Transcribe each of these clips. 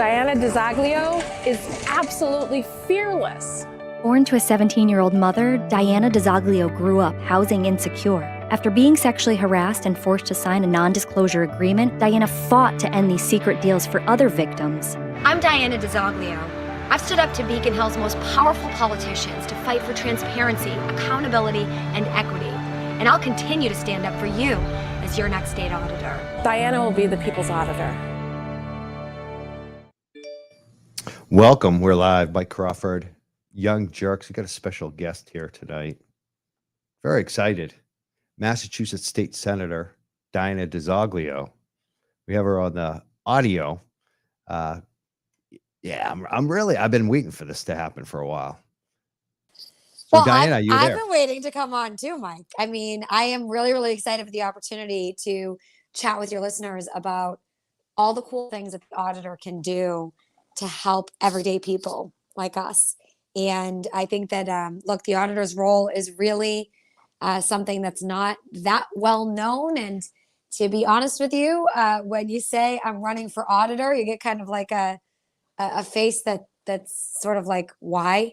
Diana DiZoglio is absolutely fearless. Born to a 17-year-old mother, Diana DiZoglio grew up housing insecure. After being sexually harassed and forced to sign a non-disclosure agreement, Diana fought to end these secret deals for other victims. I'm Diana DiZoglio. I've stood up to Beacon Hill's most powerful politicians to fight for transparency, accountability, and equity. And I'll continue to stand up for you as your next state auditor. Diana will be the people's auditor. Welcome. We're live. Mike Crawford, Young Jerks. We got a special guest here tonight. Very excited. Massachusetts State Senator Diana DiZoglio. We have her on the audio. I've been waiting for this to happen for a while. So Well, Diana, you I've there? been waiting to come on too, Mike. I mean, I am really, really excited for the opportunity to chat with your listeners about all the cool things that the auditor can do to help everyday people like us. And I think that, look, the auditor's role is really something that's not that well known. And to be honest with you, when you say I'm running for auditor, you get kind of like a face that's sort of like, why?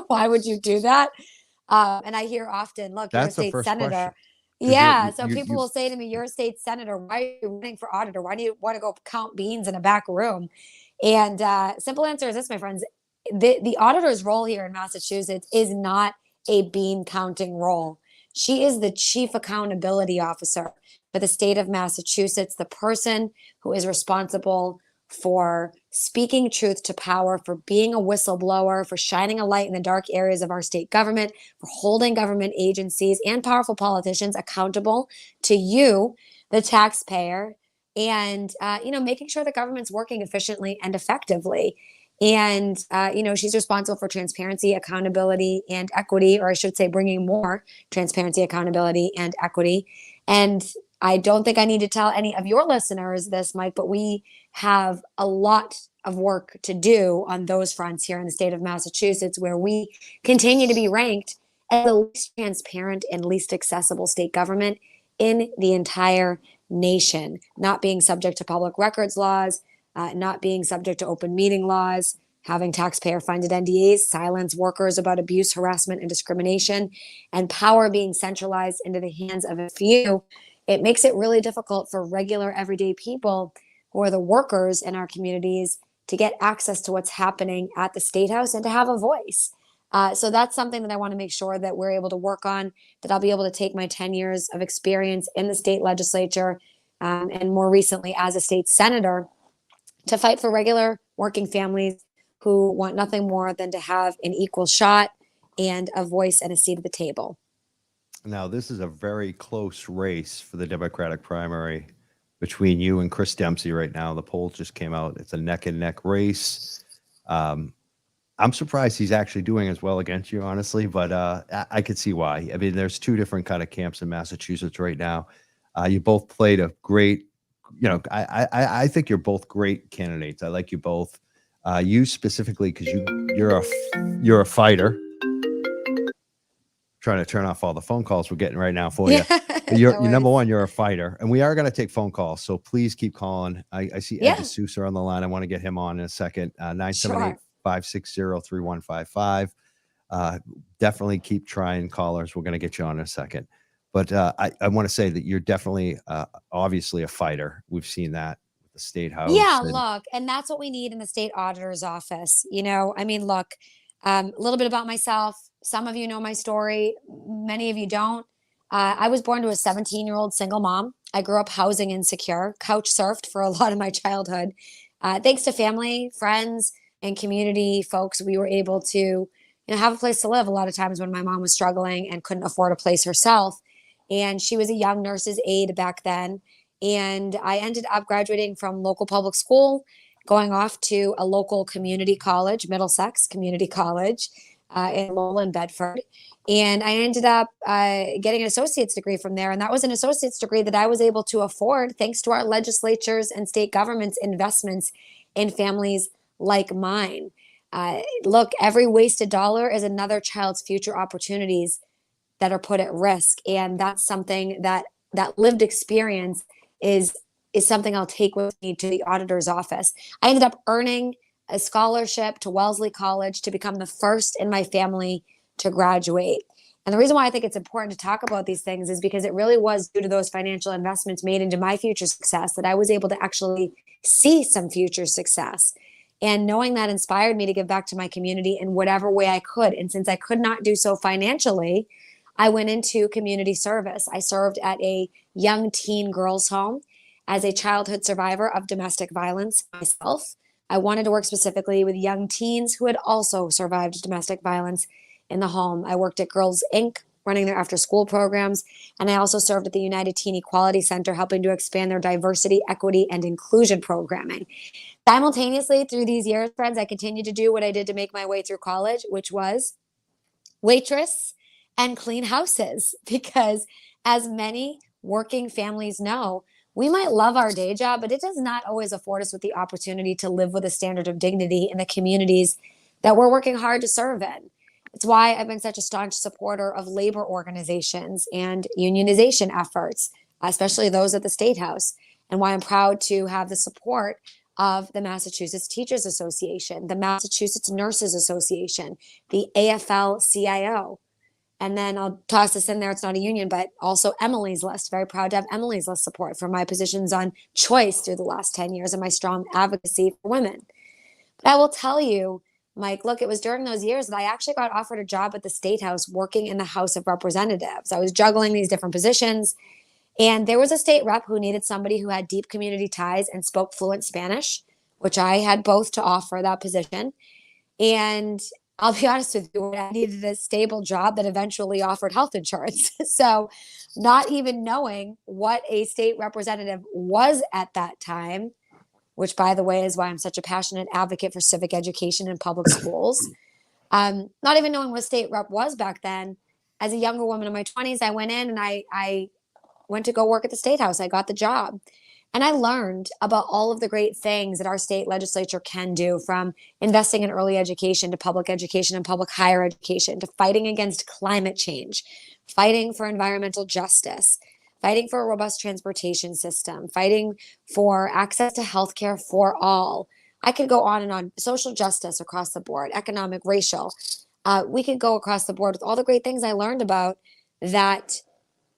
Why would you do that? And I hear often, look, That's you're a the state first senator. question. Yeah. You- So you- people you- will say to me, you're a state senator. Why are you running for auditor? Why do you want to go count beans in a back room? And simple answer is this, my friends. The auditor's role here in Massachusetts is not a bean counting role. She is the chief accountability officer for the state of Massachusetts, the person who is responsible for speaking truth to power, for being a whistleblower, for shining a light in the dark areas of our state government, for holding government agencies and powerful politicians accountable to you, the taxpayer, and making sure the government's working efficiently and effectively. And she's responsible for transparency, accountability, and equity, or I should say, bringing more transparency, accountability, and equity. And I don't think I need to tell any of your listeners this, Mike, but we have a lot of work to do on those fronts here in the state of Massachusetts, where we continue to be ranked as the least transparent and least accessible state government in the entire nation, not being subject to public records laws, not being subject to open meeting laws, having taxpayer funded NDAs, silence workers about abuse, harassment, and discrimination, and power being centralized into the hands of a few. It makes it really difficult for regular everyday people who are the workers in our communities to get access to what's happening at the State House and to have a voice. So that's something that I want to make sure that we're able to work on, that I'll be able to take my 10 years of experience in the state legislature and more recently as a state senator to fight for regular working families who want nothing more than to have an equal shot and a voice and a seat at the table. Now, this is a very close race for the Democratic primary between you and Chris Dempsey right now. The polls just came out. It's a neck and neck race. I'm surprised he's actually doing as well against you, honestly, but I could see why. I mean, there's two different kind of camps in Massachusetts right now. You both played a great, I think you're both great candidates. I like you both. You specifically because you're a fighter. Trying to turn off all the phone calls we're getting right now for you. You're number one, you're a fighter, and we are going to take phone calls. So please keep calling. I see Ed D'Souza on the line. I want to get him on in a second. 978-560-3155. Definitely keep trying, callers. We're going to get you on in a second. But I want to say that you're definitely, obviously a fighter. We've seen that with the State House. Yeah, look, and that's what we need in the state auditor's office. Look, a little bit about myself. Some of you know my story. Many of you don't. I was born to a 17-year-old single mom. I grew up housing insecure, couch surfed for a lot of my childhood. Thanks to family, friends, and community folks, we were able to have a place to live a lot of times when my mom was struggling and couldn't afford a place herself. And she was a young nurse's aide back then. And I ended up graduating from local public school, going off to a local community college, Middlesex Community College in Lowell and Bedford. And I ended up getting an associate's degree from there. And that was an associate's degree that I was able to afford thanks to our legislatures and state government's investments in families like mine. Look, every wasted dollar is another child's future opportunities that are put at risk. And that's something that lived experience is is something I'll take with me to the auditor's office. I ended up earning a scholarship to Wellesley College to become the first in my family to graduate. And the reason why I think it's important to talk about these things is because it really was due to those financial investments made into my future success that I was able to actually see some future success. And knowing that inspired me to give back to my community in whatever way I could. And since I could not do so financially, I went into community service. I served at a young teen girls' home as a childhood survivor of domestic violence myself. I wanted to work specifically with young teens who had also survived domestic violence in the home. I worked at Girls Inc., running their after school programs. And I also served at the United Teen Equality Center, helping to expand their diversity, equity, and inclusion programming. Simultaneously, through these years, friends, I continued to do what I did to make my way through college, which was waitress and clean houses. Because as many working families know, we might love our day job, but it does not always afford us with the opportunity to live with a standard of dignity in the communities that we're working hard to serve in. It's why I've been such a staunch supporter of labor organizations and unionization efforts, especially those at the State House, and why I'm proud to have the support of the Massachusetts Teachers Association, the Massachusetts Nurses Association, the AFL-CIO. And then I'll toss this in there, it's not a union, but also Emily's List. Very proud to have Emily's List support for my positions on choice through the last 10 years and my strong advocacy for women. But I will tell you, Mike, look, it was during those years that I actually got offered a job at the State House working in the House of Representatives. I was juggling these different positions. And there was a state rep who needed somebody who had deep community ties and spoke fluent Spanish, which I had both to offer that position. And I'll be honest with you, I needed a stable job that eventually offered health insurance. So not even knowing what a state representative was at that time, which, by the way, is why I'm such a passionate advocate for civic education in public schools. Not even knowing what state rep was back then, as a younger woman in my 20s, I went in and I went to go work at the State House. I got the job. And I learned about all of the great things that our state legislature can do, from investing in early education to public education and public higher education, to fighting against climate change, fighting for environmental justice, fighting for a robust transportation system, fighting for access to healthcare for all. I could go on and on. Social justice across the board, economic, racial. We could go across the board with all the great things I learned about that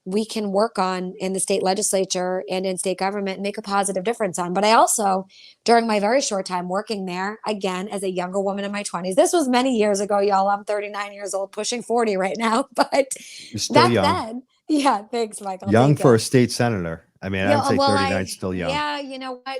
we can work on in the state legislature and in state government and make a positive difference on. But I also, during my very short time working there, again, as a younger woman in my 20s, this was many years ago, y'all. I'm 39 years old, pushing 40 right now. But You're still back young. then, yeah, thanks, Michael. Young Thank for you. a state senator. I mean, Yeah, I'd say well, 39 's still young. yeah, you know what?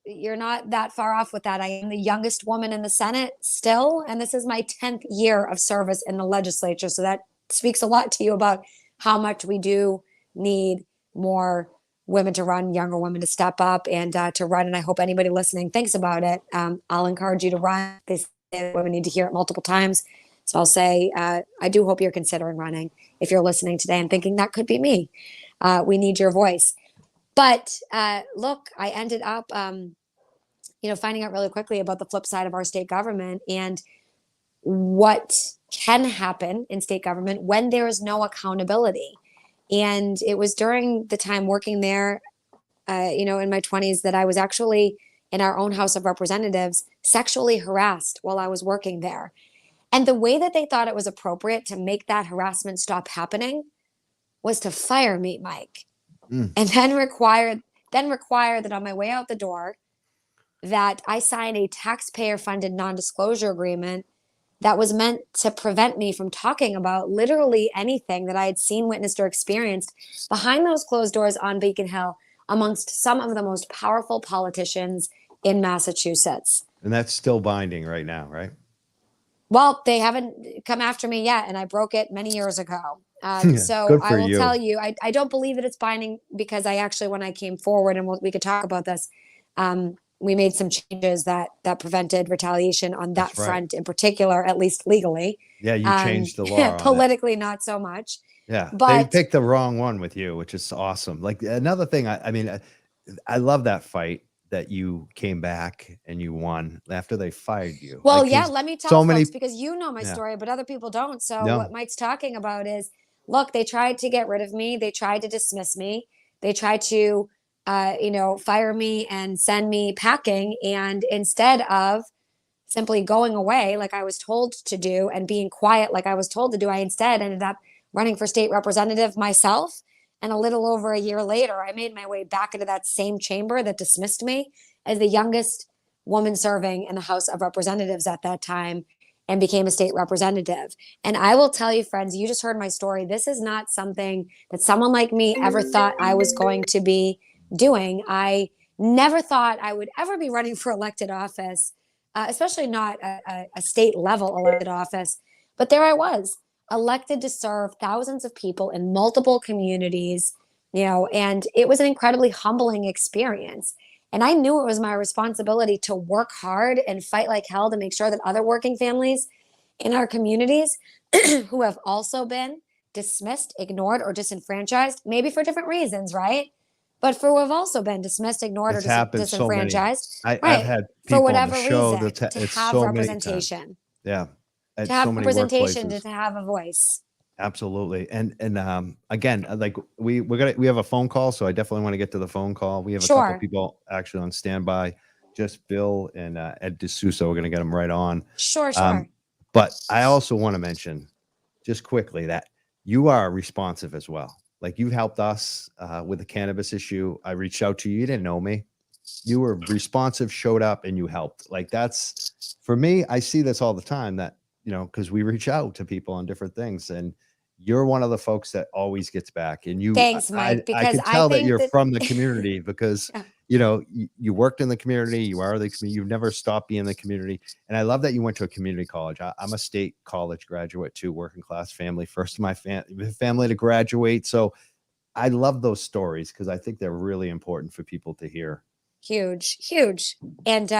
You're not that far off with that. I am the youngest woman in the Senate still, and this is my 10th year of service in the legislature. So that speaks a lot to you about how much we do need more women to run, younger women to step up and to run. And I hope anybody listening thinks about it. I'll encourage you to run. They say women need to hear it multiple times. So I'll say, I do hope you're considering running if you're listening today and thinking that could be me. We need your voice. But look, I ended up, finding out really quickly about the flip side of our state government and what can happen in state government when there is no accountability. And it was during the time working there, in my 20s, that I was actually in our own House of Representatives sexually harassed while I was working there. And the way that they thought it was appropriate to make that harassment stop happening was to fire me, Mike, and then require that on my way out the door that I sign a taxpayer-funded non-disclosure agreement that was meant to prevent me from talking about literally anything that I had seen, witnessed, or experienced behind those closed doors on Beacon Hill amongst some of the most powerful politicians in Massachusetts. And that's still binding right now, right? Well, they haven't come after me yet, and I broke it many years ago. So Good I for will you. tell you, I don't believe that it's binding because I actually, when I came forward, and we could talk about this, we made some changes that prevented retaliation on that That's right. front in particular, at least legally. Yeah, you changed the law on that. Politically, not so much. Yeah, But they picked the wrong one with you, which is awesome. Like, another thing, I love that fight that you came back and you won after they fired you. well, Like, yeah, 'cause let me tell so folks, many, because you know my yeah, story, but other people don't. So no, what Mike's talking about is, look, they tried to get rid of me. They tried to dismiss me. They tried to fire me and send me packing. And instead of simply going away like I was told to do and being quiet like I was told to do, I instead ended up running for state representative myself. And a little over a year later, I made my way back into that same chamber that dismissed me as the youngest woman serving in the House of Representatives at that time, and became a state representative. And I will tell you, friends, you just heard my story. This is not something that someone like me ever thought I was going to be doing. I never thought I would ever be running for elected office, especially not a state level elected office. But there I was, elected to serve thousands of people in multiple communities, and it was an incredibly humbling experience. And I knew it was my responsibility to work hard and fight like hell to make sure that other working families in our communities who have also been dismissed, ignored, or disenfranchised, maybe for different reasons, right? But for who have also been dismissed, ignored, It's or happened so many. disenfranchised, I've right? had For people on whatever the show reason, that to it's have so many times. representation, Yeah. At to have so many representation, workplaces. to have a voice. Absolutely. And again, like we have a phone call, so I definitely want to get to the phone call. We have a couple Sure. of people actually on standby, just Bill and Ed D'Souza. We're going to get them right on. Sure. But I also want to mention just quickly that you are responsive as well. Like, you helped us with the cannabis issue. I reached out to you. You didn't know me. You were responsive, showed up, and you helped. Like, that's, for me, I see this all the time, that, because we reach out to people on different things, and you're one of the folks that always gets back. And Thanks, Mike, I because can tell that think you're that from the community because Yeah. you worked in the community, you are the community, you've never stopped being in the community. And I love that you went to a community college. I'm a state college graduate too, working class family, first in my family to graduate. So I love those stories because I think they're really important for people to hear. Huge. And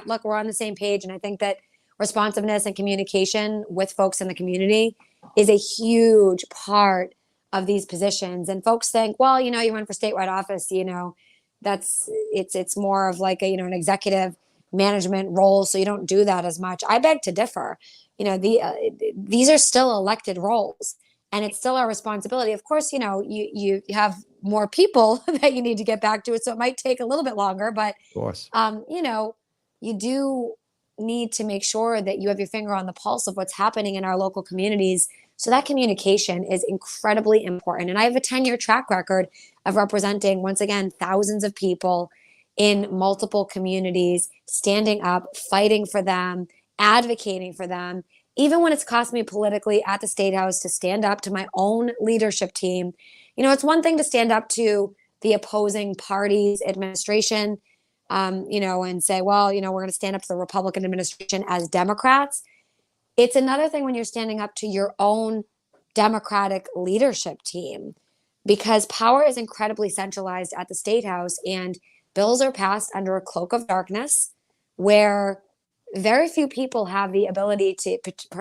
look, we're on the same page. And I think that responsiveness and communication with folks in the community is a huge part of these positions. And folks think, well, you run for statewide office, it's more of like an executive management role, so you don't do that as much. I beg to differ. These are still elected roles, and it's still our responsibility. Of course, you have more people that you need to get back to it, so it might take a little bit longer. But Of course, you do need to make sure that you have your finger on the pulse of what's happening in our local communities. So that communication is incredibly important. And I have a 10-year track record of representing, once again, thousands of people in multiple communities, standing up, fighting for them, advocating for them, even when it's cost me politically at the State House to stand up to my own leadership team. It's one thing to stand up to the opposing party's administration, and say, well, we're going to stand up to the Republican administration as Democrats. It's another thing when you're standing up to your own Democratic leadership team, because power is incredibly centralized at the State House, and bills are passed under a cloak of darkness where very few people have the ability to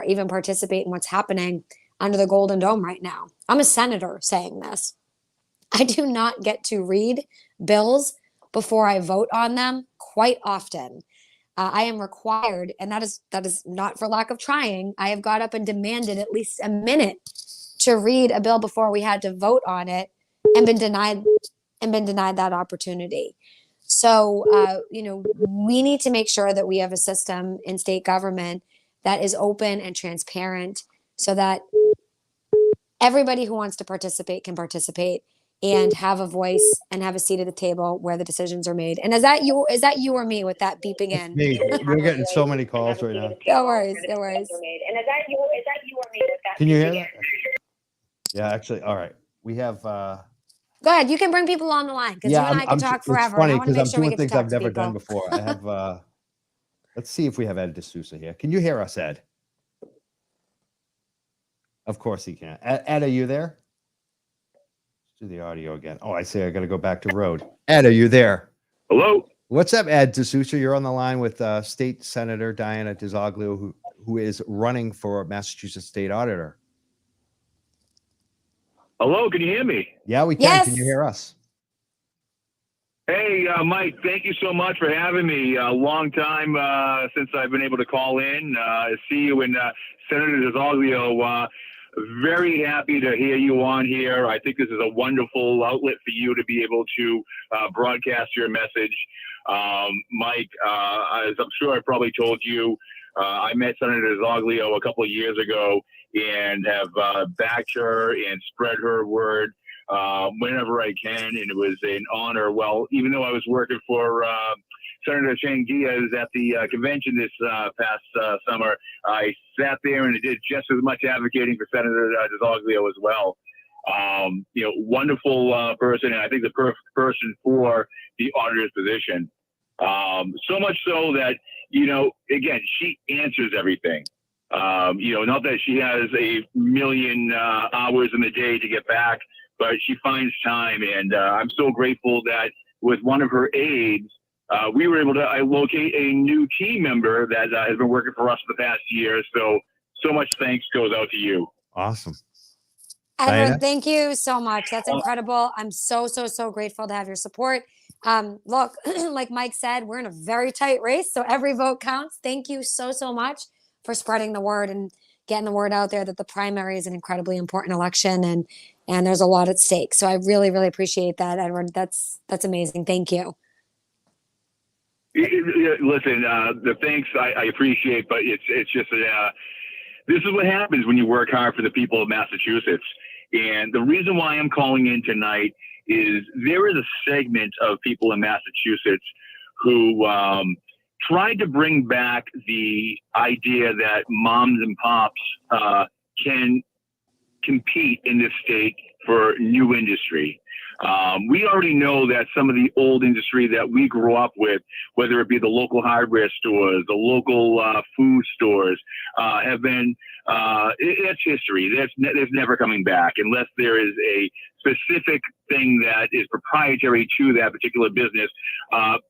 even participate in what's happening under the Golden Dome right now. I'm a senator saying this. I do not get to read bills before I vote on them quite often. I am required, and that is not for lack of trying. I have got up and demanded at least a minute to read a bill before we had to vote on it, and been denied that opportunity. So, we need to make sure that we have a system in state government that is open and transparent, so that everybody who wants to participate can participate and have a voice and have a seat at the table where the decisions are made. And is that you or me with that beeping in? me. We're getting so many calls right now. No worries. And is that you or me with that? Can you hear that? Yeah, actually. All right. We have Go ahead. You can bring people on the line, because you and I can talk forever. It's funny I want to because make I'm sure we doing get to things talk I've to never people. done before. I have let's see if we have Ed D'Souza here. Can you hear us, Ed? Of course he can. Ed, are you there? Let's do the audio again. Oh, I see. I got to go back to road. Ed, are you there? Hello. What's up, Ed D'Souza? You're on the line with State Senator Diana DiZoglio, who is running for Massachusetts State Auditor. Hello. Can you hear me? Yeah, we can. Yes. Can you hear us? Hey, Mike, thank you so much for having me. A long time since I've been able to call in. See you and Senator DiZoglio. Very happy to hear you on here. I think this is a wonderful outlet for you to be able to broadcast your message. Mike, as I'm sure I probably told you, I met Senator DiZoglio a couple of years ago and have backed her and spread her word whenever I can, and it was an honor. Well, even though I was working for Senator Chang Diaz at the convention this past summer, I sat there and did just as much advocating for Senator DiZoglio as well. Wonderful person, and I think the perfect person for the auditor's position. So much so that, again, she answers everything. Not that she has a million hours in the day to get back, but she finds time. And I'm so grateful that with one of her aides, we were able to locate a new team member that has been working for us for the past year. So much thanks goes out to you. Awesome. Edward, Diana? thank you so much. That's incredible. I'm so grateful to have your support. Look, like Mike said, we're in a very tight race, so every vote counts. Thank you so much for spreading the word and getting the word out there that the primary is an incredibly important election, and there's a lot at stake. So I really appreciate that, Edward. That's amazing. Thank you. Listen, the thanks I appreciate, but it's just this is what happens when you work hard for the people of Massachusetts. And the reason why I'm calling in tonight is there is a segment of people in Massachusetts who tried to bring back the idea that moms and pops can compete in this state for new industry. We already know that some of the old industry that we grew up with, whether it be the local hardware stores, the local food stores, have been, it's history. That's never coming back unless there is a specific thing that is proprietary to that particular business.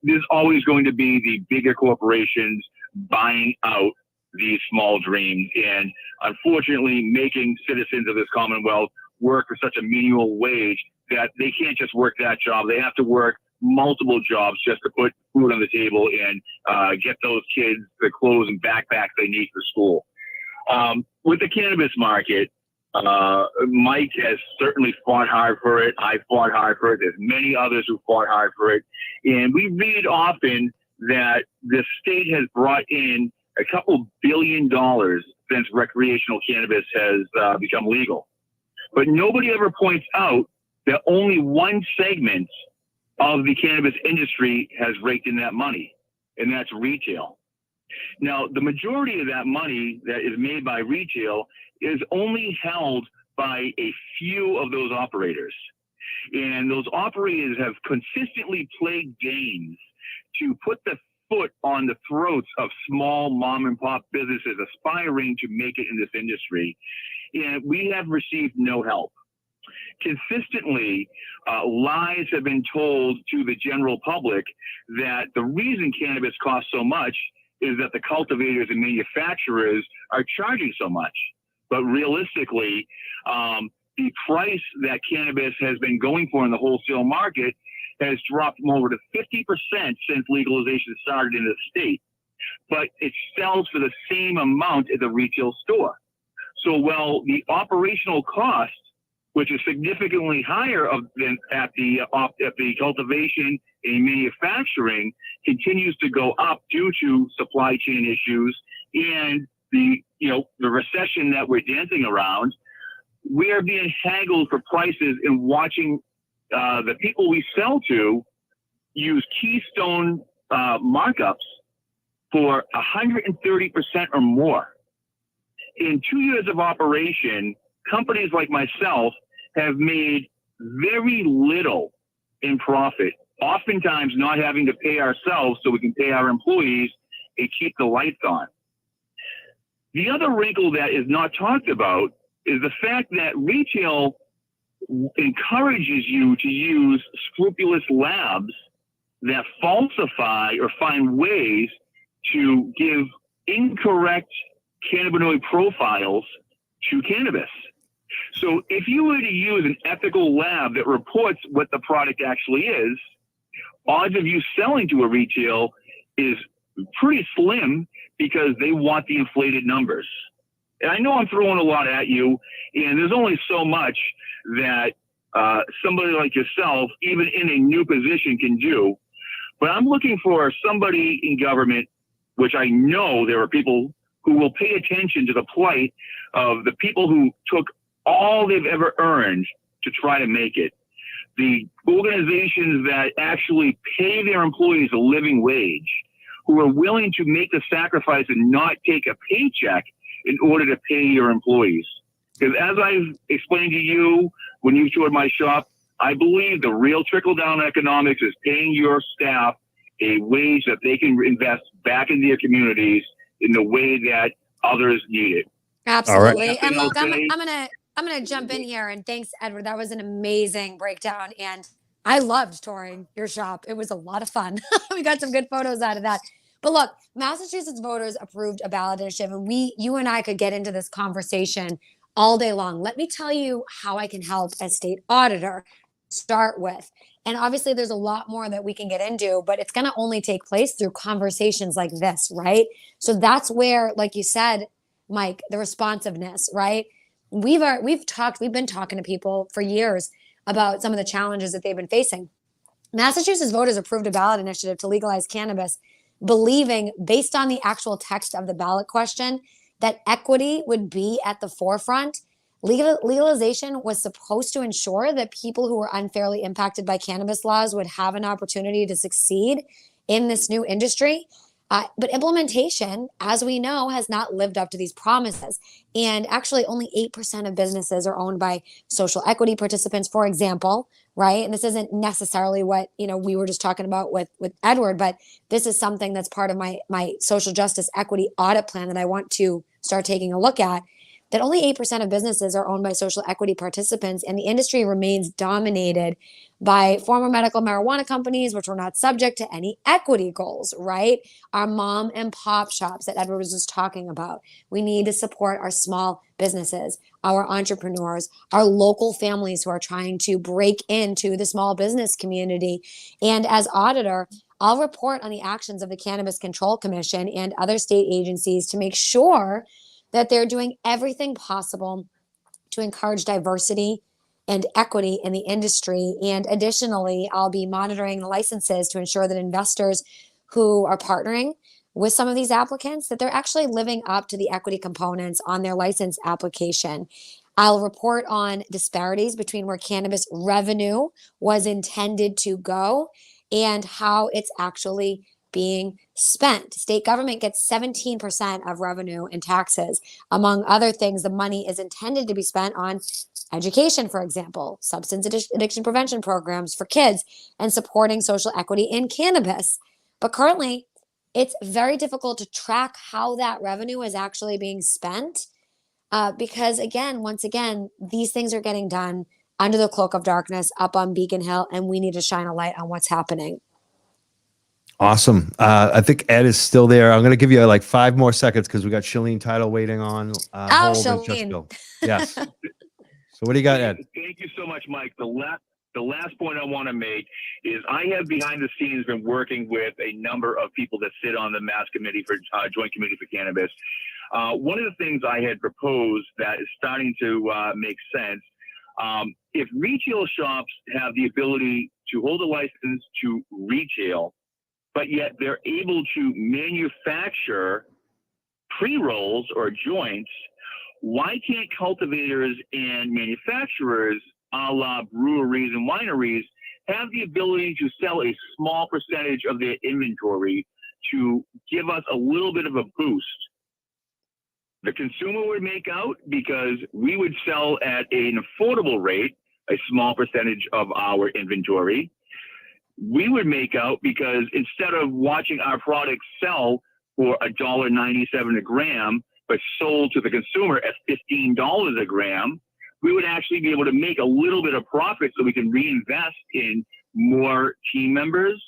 There's always going to be the bigger corporations buying out these small dreams, and unfortunately making citizens of this Commonwealth work for such a menial wage that they can't just work that job. They have to work multiple jobs just to put food on the table and get those kids the clothes and backpacks they need for school. With the cannabis market, Mike has certainly fought hard for it. I fought hard for it. There's many others who fought hard for it. And we read often that the state has brought in a couple $2 billion since recreational cannabis has become legal. But nobody ever points out that only one segment of the cannabis industry has raked in that money, and that's retail. Now, the majority of that money that is made by retail is only held by a few of those operators. And those operators have consistently played games to put the foot on the throats of small mom and pop businesses aspiring to make it in this industry. And we have received no help. Consistently, lies have been told to the general public that the reason cannabis costs so much is that the cultivators and manufacturers are charging so much. But realistically, the price that cannabis has been going for in the wholesale market has dropped from over to 50% since legalization started in the state. But it sells for the same amount at the retail store. So while the operational cost, which is significantly higher than at the cultivation and manufacturing, continues to go up due to supply chain issues and the recession that we're dancing around, we are being haggled for prices and watching the people we sell to use keystone markups for 130% or more. In 2 years of operation, companies like myself have made very little in profit, oftentimes not having to pay ourselves so we can pay our employees and keep the lights on. The other wrinkle that is not talked about is the fact that retail encourages you to use scrupulous labs that falsify or find ways to give incorrect cannabinoid profiles to cannabis. So if you were to use an ethical lab that reports what the product actually is, odds of you selling to a retail is pretty slim because they want the inflated numbers. And I know I'm throwing a lot at you, and there's only so much that somebody like yourself, even in a new position, can do. But I'm looking for somebody in government, which I know there are people who will pay attention to the plight of the people who took all they've ever earned to try to make it. The organizations that actually pay their employees a living wage, who are willing to make the sacrifice and not take a paycheck in order to pay your employees. Because as I've explained to you when you toured my shop, I believe the real trickle-down economics is paying your staff a wage that they can invest back in their communities in the way that others need it. Absolutely. All right. And look, Okay. I'm gonna jump in here, and thanks, Edward. That was an amazing breakdown, and I loved touring your shop. It was a lot of fun. We got some good photos out of that. But look, Massachusetts voters approved a ballot initiative, and you and I could get into this conversation all day long. Let me tell you how I can help as state auditor. Start with. And obviously, there's a lot more that we can get into, but it's going to only take place through conversations like this, right? So that's where, like you said, Mike, the responsiveness, right? We've been talking to people for years about some of the challenges that they've been facing. Massachusetts voters approved a ballot initiative to legalize cannabis, believing, based on the actual text of the ballot question, that equity would be at the forefront. Legalization was supposed to ensure that people who were unfairly impacted by cannabis laws would have an opportunity to succeed in this new industry. But implementation, as we know, has not lived up to these promises. And actually, only 8% of businesses are owned by social equity participants, for example, right? And this isn't necessarily what we were just talking about with Edward, but this is something that's part of my social justice equity audit plan that I want to start taking a look at. That only 8% of businesses are owned by social equity participants, and the industry remains dominated by former medical marijuana companies, which were not subject to any equity goals, right? Our mom and pop shops that Edward was just talking about. We need to support our small businesses, our entrepreneurs, our local families who are trying to break into the small business community. And as auditor, I'll report on the actions of the Cannabis Control Commission and other state agencies to make sure that they're doing everything possible to encourage diversity and equity in the industry. And additionally, I'll be monitoring the licenses to ensure that investors who are partnering with some of these applicants, that they're actually living up to the equity components on their license application. I'll report on disparities between where cannabis revenue was intended to go and how it's actually being spent. State government gets 17% of revenue in taxes. Among other things, the money is intended to be spent on education, for example, substance addiction prevention programs for kids, and supporting social equity in cannabis. But currently, it's very difficult to track how that revenue is actually being spent because, once again, these things are getting done under the cloak of darkness up on Beacon Hill, and we need to shine a light on what's happening. Awesome. I think Ed is still there. I'm going to give you like 5 more seconds because we got Shalene Title waiting on hold. Shalene. Yes. So what do you got, Ed? Thank you so much, Mike. The last point I want to make is I have behind the scenes been working with a number of people that sit on the Mass Committee for Joint Committee for Cannabis. One of the things I had proposed that is starting to make sense, if retail shops have the ability to hold a license to retail, but yet they're able to manufacture pre-rolls or joints, why can't cultivators and manufacturers, a la breweries and wineries, have the ability to sell a small percentage of their inventory to give us a little bit of a boost? The consumer would make out because we would sell at an affordable rate, a small percentage of our inventory. We would make out because instead of watching our products sell for $1.97 a gram, but sold to the consumer at $15 a gram, we would actually be able to make a little bit of profit so we can reinvest in more team members,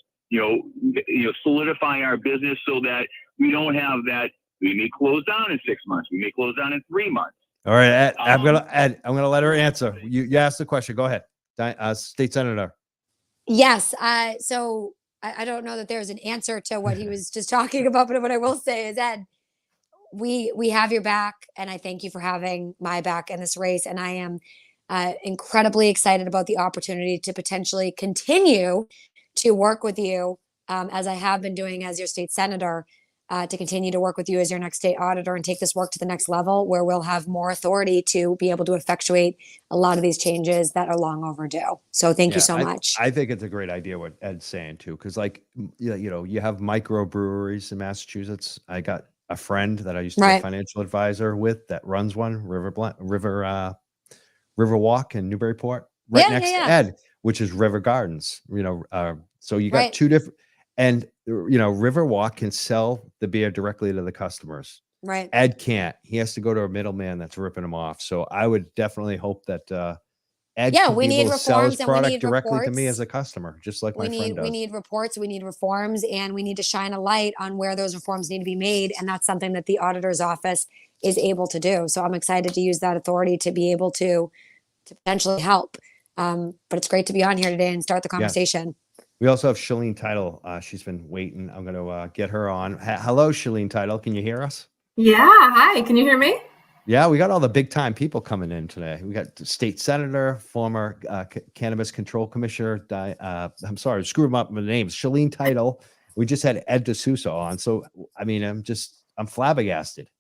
solidify our business so that we don't have that. We may close down in 6 months. We may close down in 3 months. All right, Ed, I'm gonna let her answer. You asked the question. Go ahead, State Senator. Yes. So I don't know that there's an answer to what he was just talking about, but what I will say is, Ed, we have your back, and I thank you for having my back in this race. And I am incredibly excited about the opportunity to potentially continue to work with you as I have been doing as your state senator, to continue to work with you as your next state auditor and take this work to the next level where we'll have more authority to be able to effectuate a lot of these changes that are long overdue. So thank you so much. I think it's a great idea what Ed's saying too, because like, you have microbreweries in Massachusetts. I got a friend that I used to be a financial advisor with that runs one, Riverwalk in Newburyport, next to Ed, which is River Gardens. So you got two different, and Riverwalk can sell the beer directly to the customers. Right. Ed can't. He has to go to a middleman that's ripping him off. So I would definitely hope that Ed can be able to sell his product directly to me as a customer, just like my friend does. We need reports, we need reforms, and we need to shine a light on where those reforms need to be made. And that's something that the auditor's office is able to do. So I'm excited to use that authority to be able to potentially help. But it's great to be on here today and start the conversation. Yeah. We also have Shalene Title. She's been waiting. I'm going to get her on. Hello, Shalene Title. Can you hear us? Yeah. Hi. Can you hear me? Yeah, we got all the big time people coming in today. We got state senator, former cannabis control commissioner. I'm sorry, screw them up with the names. Shalene Title. We just had Ed D'Souza on. So, I mean, I'm flabbergasted.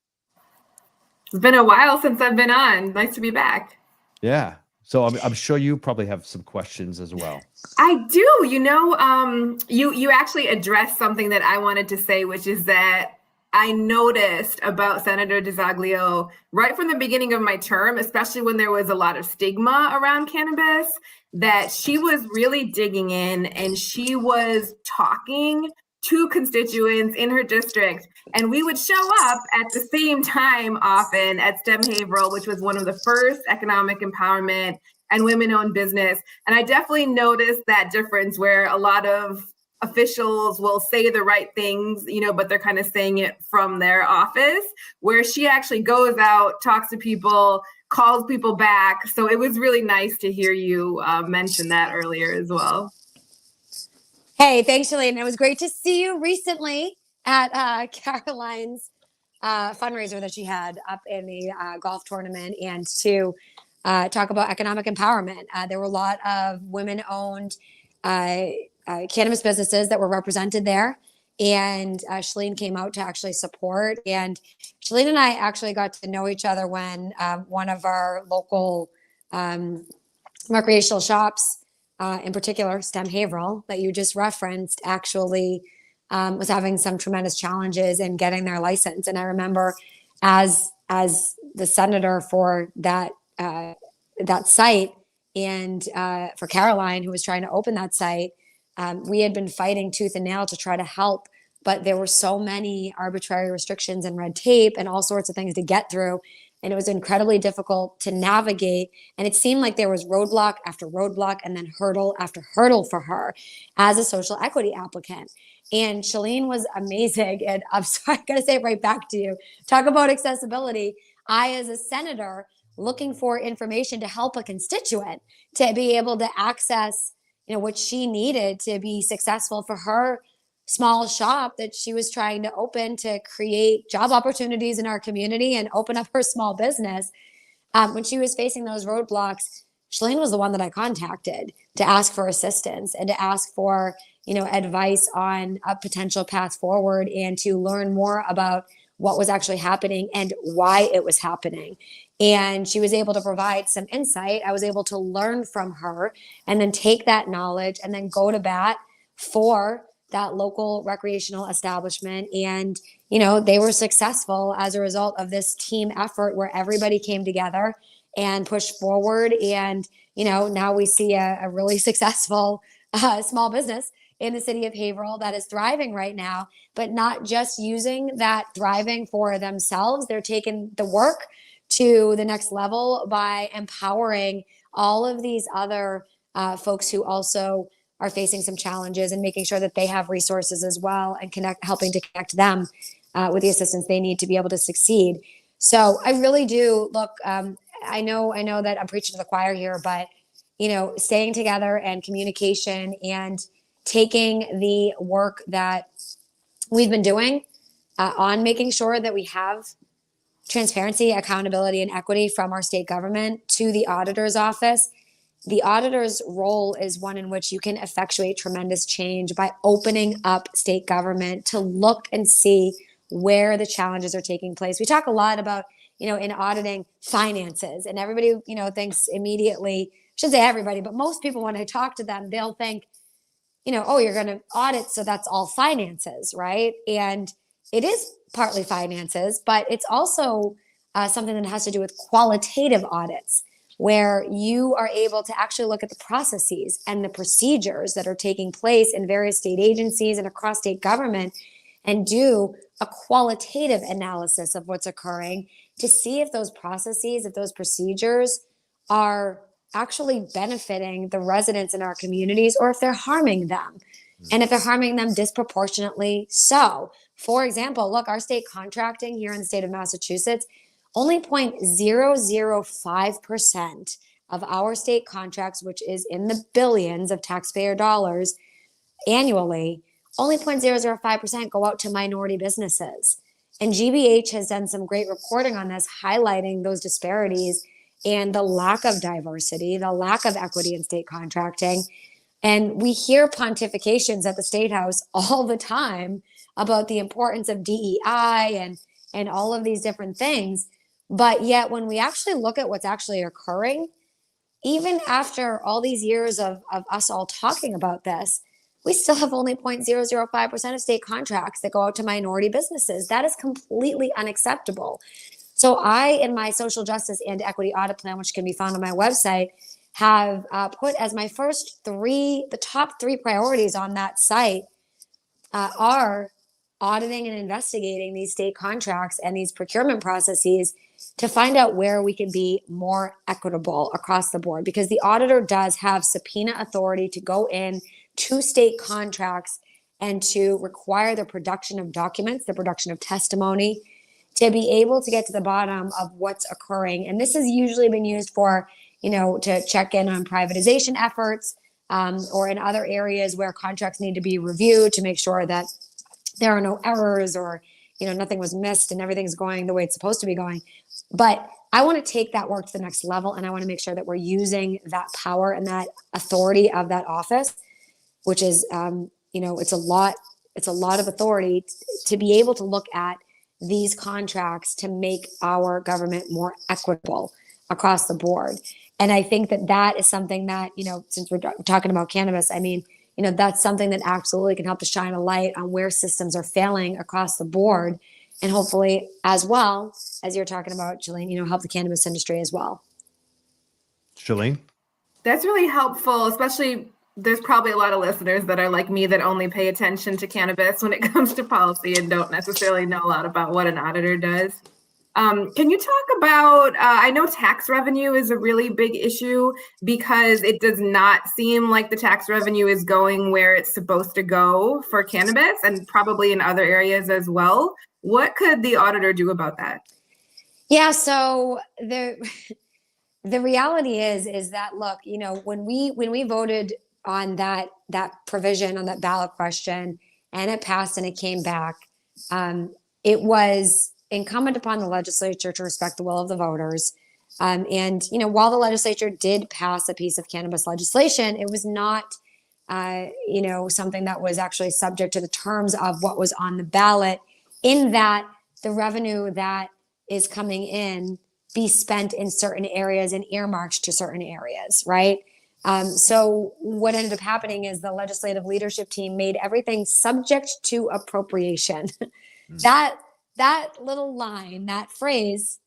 It's been a while since I've been on. Nice to be back. Yeah. So I'm sure you probably have some questions as well. I do. You actually addressed something that I wanted to say, which is that I noticed about Senator DiZoglio right from the beginning of my term, especially when there was a lot of stigma around cannabis, that she was really digging in and she was talking to constituents in her district. And we would show up at the same time often at STEM Haverhill, which was one of the first economic empowerment and women-owned business. And I definitely noticed that difference where a lot of officials will say the right things, but they're kind of saying it from their office, where she actually goes out, talks to people, calls people back. So it was really nice to hear you mention that earlier as well. Hey, thanks, Shalene. It was great to see you recently at Caroline's fundraiser that she had up in the golf tournament, and to talk about economic empowerment. There were a lot of women-owned cannabis businesses that were represented there, and Shalene came out to actually support. And Shalene and I actually got to know each other when one of our local recreational shops, in particular STEM Haverhill, that you just referenced, actually was having some tremendous challenges in getting their license. And I remember as the senator for that site, and for Caroline, who was trying to open that site, we had been fighting tooth and nail to try to help, but there were so many arbitrary restrictions and red tape and all sorts of things to get through. And it was incredibly difficult to navigate. And it seemed like there was roadblock after roadblock and then hurdle after hurdle for her as a social equity applicant. And Shalene was amazing. And I'm sorry, I got to say it right back to you. Talk about accessibility. I, as a senator, looking for information to help a constituent to be able to access, what she needed to be successful for her small shop that she was trying to open to create job opportunities in our community and open up her small business. When she was facing those roadblocks, Shalene was the one that I contacted to ask for assistance and to ask for, advice on a potential path forward, and to learn more about what was actually happening and why it was happening. And she was able to provide some insight. I was able to learn from her and then take that knowledge and then go to bat for that local recreational establishment. And, they were successful as a result of this team effort where everybody came together and pushed forward. And, now we see a really successful small business in the city of Haverhill that is thriving right now, but not just using that thriving for themselves. They're taking the work to the next level by empowering all of these other folks who also are facing some challenges, and making sure that they have resources as well, and helping to connect them with the assistance they need to be able to succeed. So I really do look. I know that I'm preaching to the choir here, but staying together and communication and taking the work that we've been doing on making sure that we have transparency, accountability, and equity from our state government to the auditor's office. The auditor's role is one in which you can effectuate tremendous change by opening up state government to look and see where the challenges are taking place. We talk a lot about, in auditing finances, and everybody, thinks immediately, I shouldn't say everybody, but most people, when I talk to them, they'll think, oh, you're going to audit, so that's all finances, right? And it is partly finances, but it's also something that has to do with qualitative audits, where you are able to actually look at the processes and the procedures that are taking place in various state agencies and across state government and do a qualitative analysis of what's occurring to see if those processes, if those procedures are actually benefiting the residents in our communities or if they're harming them. And if they're harming them disproportionately so. For example, look, our state contracting here in the state of Massachusetts, only 0.005% of our state contracts, which is in the billions of taxpayer dollars annually, only 0.005% go out to minority businesses. And GBH has done some great reporting on this, highlighting those disparities and the lack of diversity, the lack of equity in state contracting. And we hear pontifications at the State House all the time about the importance of DEI and all of these different things. But yet, when we actually look at what's actually occurring, even after all these years of us all talking about this, we still have only 0.005% of state contracts that go out to minority businesses. That is completely unacceptable. So I, in my social justice and equity audit plan, which can be found on my website, have put as my the top three priorities on that site are auditing and investigating these state contracts and these procurement processes to find out where we can be more equitable across the board, because the auditor does have subpoena authority to go in to state contracts and to require the production of documents, the production of testimony, to be able to get to the bottom of what's occurring. And this has usually been used for, to check in on privatization efforts, or in other areas where contracts need to be reviewed to make sure that there are no errors or, nothing was missed and everything's going the way it's supposed to be going. But I want to take that work to the next level, and I want to make sure that we're using that power and that authority of that office, which is, it's a lot of authority to be able to look at these contracts to make our government more equitable across the board. And I think that is something that, since we're talking about cannabis, that's something that absolutely can help to shine a light on where systems are failing across the board. And hopefully, as well, as you're talking about, Jillian, help the cannabis industry as well. Shalene? That's really helpful, especially there's probably a lot of listeners that are like me that only pay attention to cannabis when it comes to policy and don't necessarily know a lot about what an auditor does. Can you talk about, I know tax revenue is a really big issue because it does not seem like the tax revenue is going where it's supposed to go for cannabis and probably in other areas as well. What could the auditor do about that? Yeah, so the reality is that, look, when we voted on that provision, on that ballot question, and it passed and it came back, it was incumbent upon the legislature to respect the will of the voters. And while the legislature did pass a piece of cannabis legislation, it was not, something that was actually subject to the terms of what was on the ballot, in that the revenue that is coming in be spent in certain areas and earmarked to certain areas, right? So what ended up happening is the legislative leadership team made everything subject to appropriation. That little line, that phrase, ...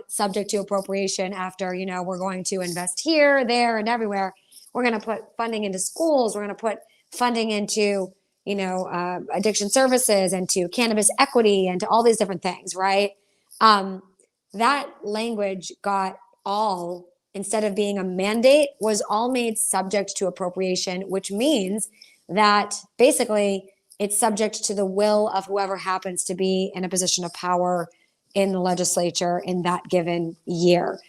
subject to appropriation, after, we're going to invest here, there, and everywhere. We're going to put funding into schools. We're going to put funding into, addiction services and to cannabis equity and to all these different things, right? That language got all, instead of being a mandate, was all made subject to appropriation, which means that basically it's subject to the will of whoever happens to be in a position of power in the legislature in that given year.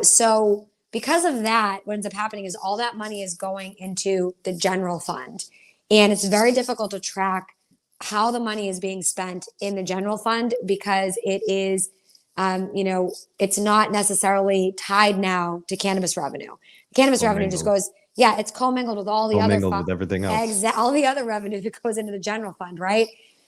So because of that, what ends up happening is all that money is going into the general fund. And it's very difficult to track how the money is being spent in the general fund, because it is, it's not necessarily tied now to cannabis revenue. Cannabis revenue just goes, yeah, it's commingled with all the other Commingled with everything else. all the other revenue that goes into the general fund, right?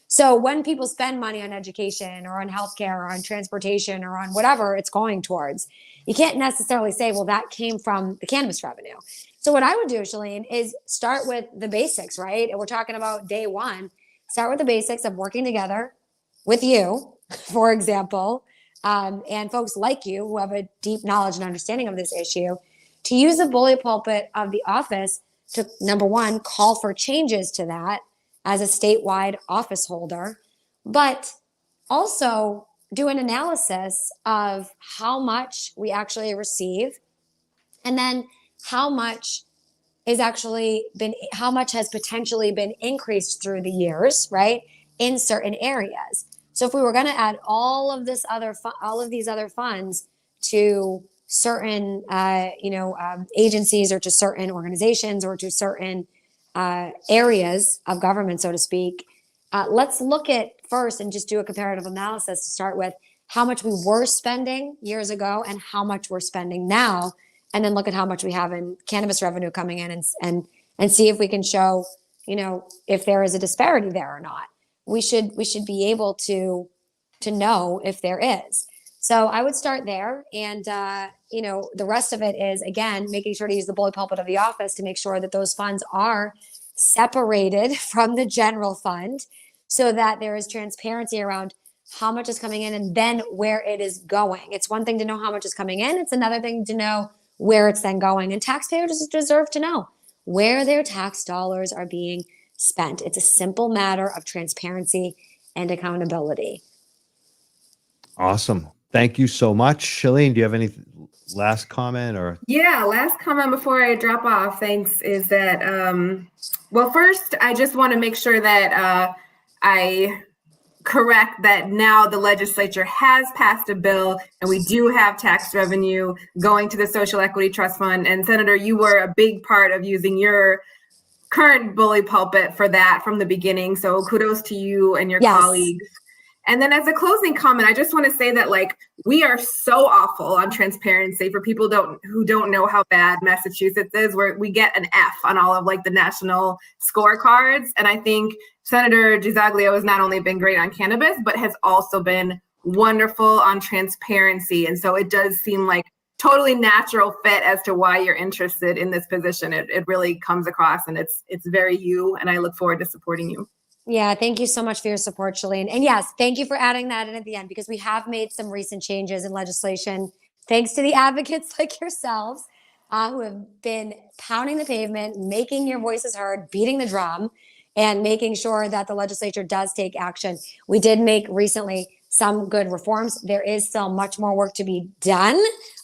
So when people spend money on education or on healthcare or on transportation or on whatever it's going towards, you can't necessarily say, well, that came from the cannabis revenue. So what I would do, Shalene, is start with the basics, right? And we're talking about day one. Start with the basics of working together with you, for example, and folks like you who have a deep knowledge and understanding of this issue, to use the bully pulpit of the office to, number one, call for changes to that as a statewide office holder, but also do an analysis of how much we actually receive, and then how much how much has potentially been increased through the years, right, in certain areas. So if we were going to add all of these other funds to certain agencies or to certain organizations or to certain areas of government, so to speak, let's look at first and just do a comparative analysis to start with how much we were spending years ago and how much we're spending now, and then look at how much we have in cannabis revenue coming in, and see if we can show, if there is a disparity there or not. We should be able to know if there is. So I would start there, and the rest of it is, again, making sure to use the bully pulpit of the office to make sure that those funds are separated from the general fund, so that there is transparency around how much is coming in and then where it is going. It's one thing to know how much is coming in. It's another thing to know where it's then going. And taxpayers deserve to know where their tax dollars are being spent. It's a simple matter of transparency and accountability. Awesome. Thank you so much. Shalene, do you have any last comment or? Yeah, last comment before I drop off, thanks, is that, well, first, I just want to make sure that I correct that now the legislature has passed a bill and we do have tax revenue going to the Social Equity Trust Fund. And Senator, you were a big part of using your current bully pulpit for that from the beginning. So kudos to you and your colleagues. And then as a closing comment, I just want to say that, like, we are so awful on transparency. For people who don't know how bad Massachusetts is, where we get an F on all of like the national scorecards. And I think Senator DiZoglio has not only been great on cannabis, but has also been wonderful on transparency. And so it does seem like totally natural fit as to why you're interested in this position. It really comes across, and it's very you, and I look forward to supporting you. Yeah, thank you so much for your support, Shalene. And yes, thank you for adding that in at the end, because we have made some recent changes in legislation, thanks to the advocates like yourselves, who have been pounding the pavement, making your voices heard, beating the drum, and making sure that the legislature does take action. We did make recently some good reforms. There is still much more work to be done,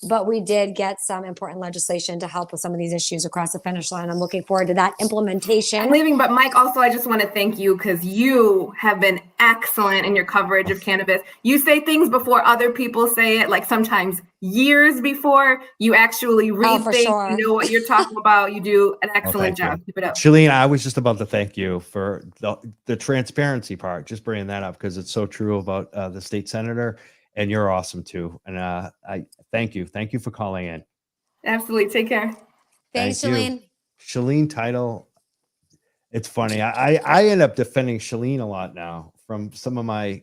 but we did get some important legislation to help with some of these issues across the finish line. I'm looking forward to that implementation. I'm leaving, but Mike, also, I just want to thank you, because you have been excellent in your coverage of cannabis. You say things before other people say it, like sometimes years before. You actually read things, you know what you're talking about. You do an excellent job. Keep it up. Shalene, I was just about to thank you for the transparency part, just bringing that up, because it's so true about the state senator, and you're awesome too. And I thank you. Thank you for calling in. Absolutely. Take care. Thanks, Shalene. Shalene Title. It's funny. I end up defending Shalene a lot now from some of my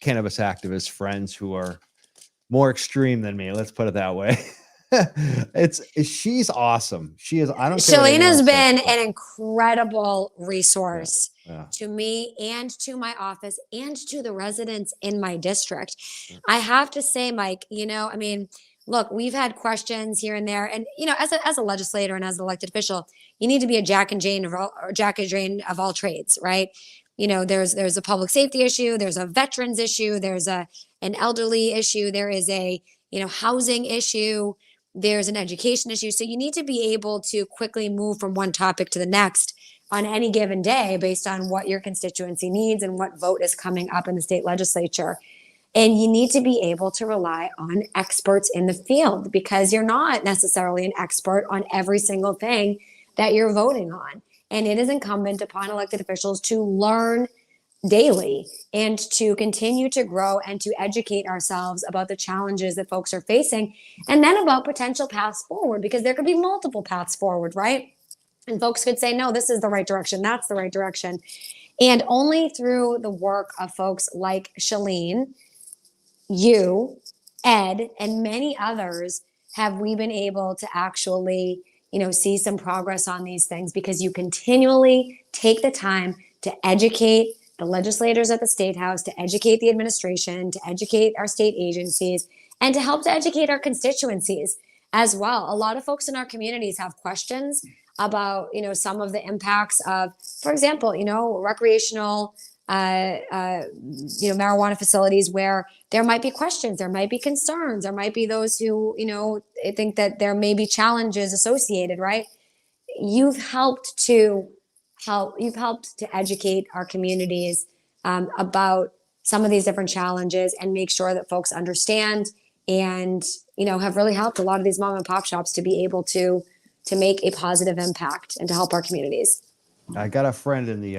cannabis activist friends who are more extreme than me. Let's put it that way. She's awesome. She is. I don't. Shalene has been an incredible resource Yeah. to me and to my office and to the residents in my district. I have to say, Mike, I mean, look, we've had questions here and there, and as a legislator and as an elected official, you need to be a Jack and Jane of all trades, right? There's a public safety issue, there's a veterans issue, there's an elderly issue, there is a housing issue, there's an education issue. So you need to be able to quickly move from one topic to the next on any given day based on what your constituency needs and what vote is coming up in the state legislature. And you need to be able to rely on experts in the field, because you're not necessarily an expert on every single thing that you're voting on. And it is incumbent upon elected officials to learn daily and to continue to grow and to educate ourselves about the challenges that folks are facing and then about potential paths forward, because there could be multiple paths forward, right? And folks could say, no, this is the right direction, that's the right direction. And only through the work of folks like Shalene, you, Ed, and many others have we been able to actually, see some progress on these things, because you continually take the time to educate the legislators at the State House, to educate the administration, to educate our state agencies, and to help to educate our constituencies as well. A lot of folks in our communities have questions about, some of the impacts of, for example, recreational marijuana facilities where there might be questions, there might be concerns, there might be those who, think that there may be challenges associated, right? You've helped to educate our communities about some of these different challenges and make sure that folks understand and, have really helped a lot of these mom and pop shops to be able to make a positive impact and to help our communities. I got a friend in the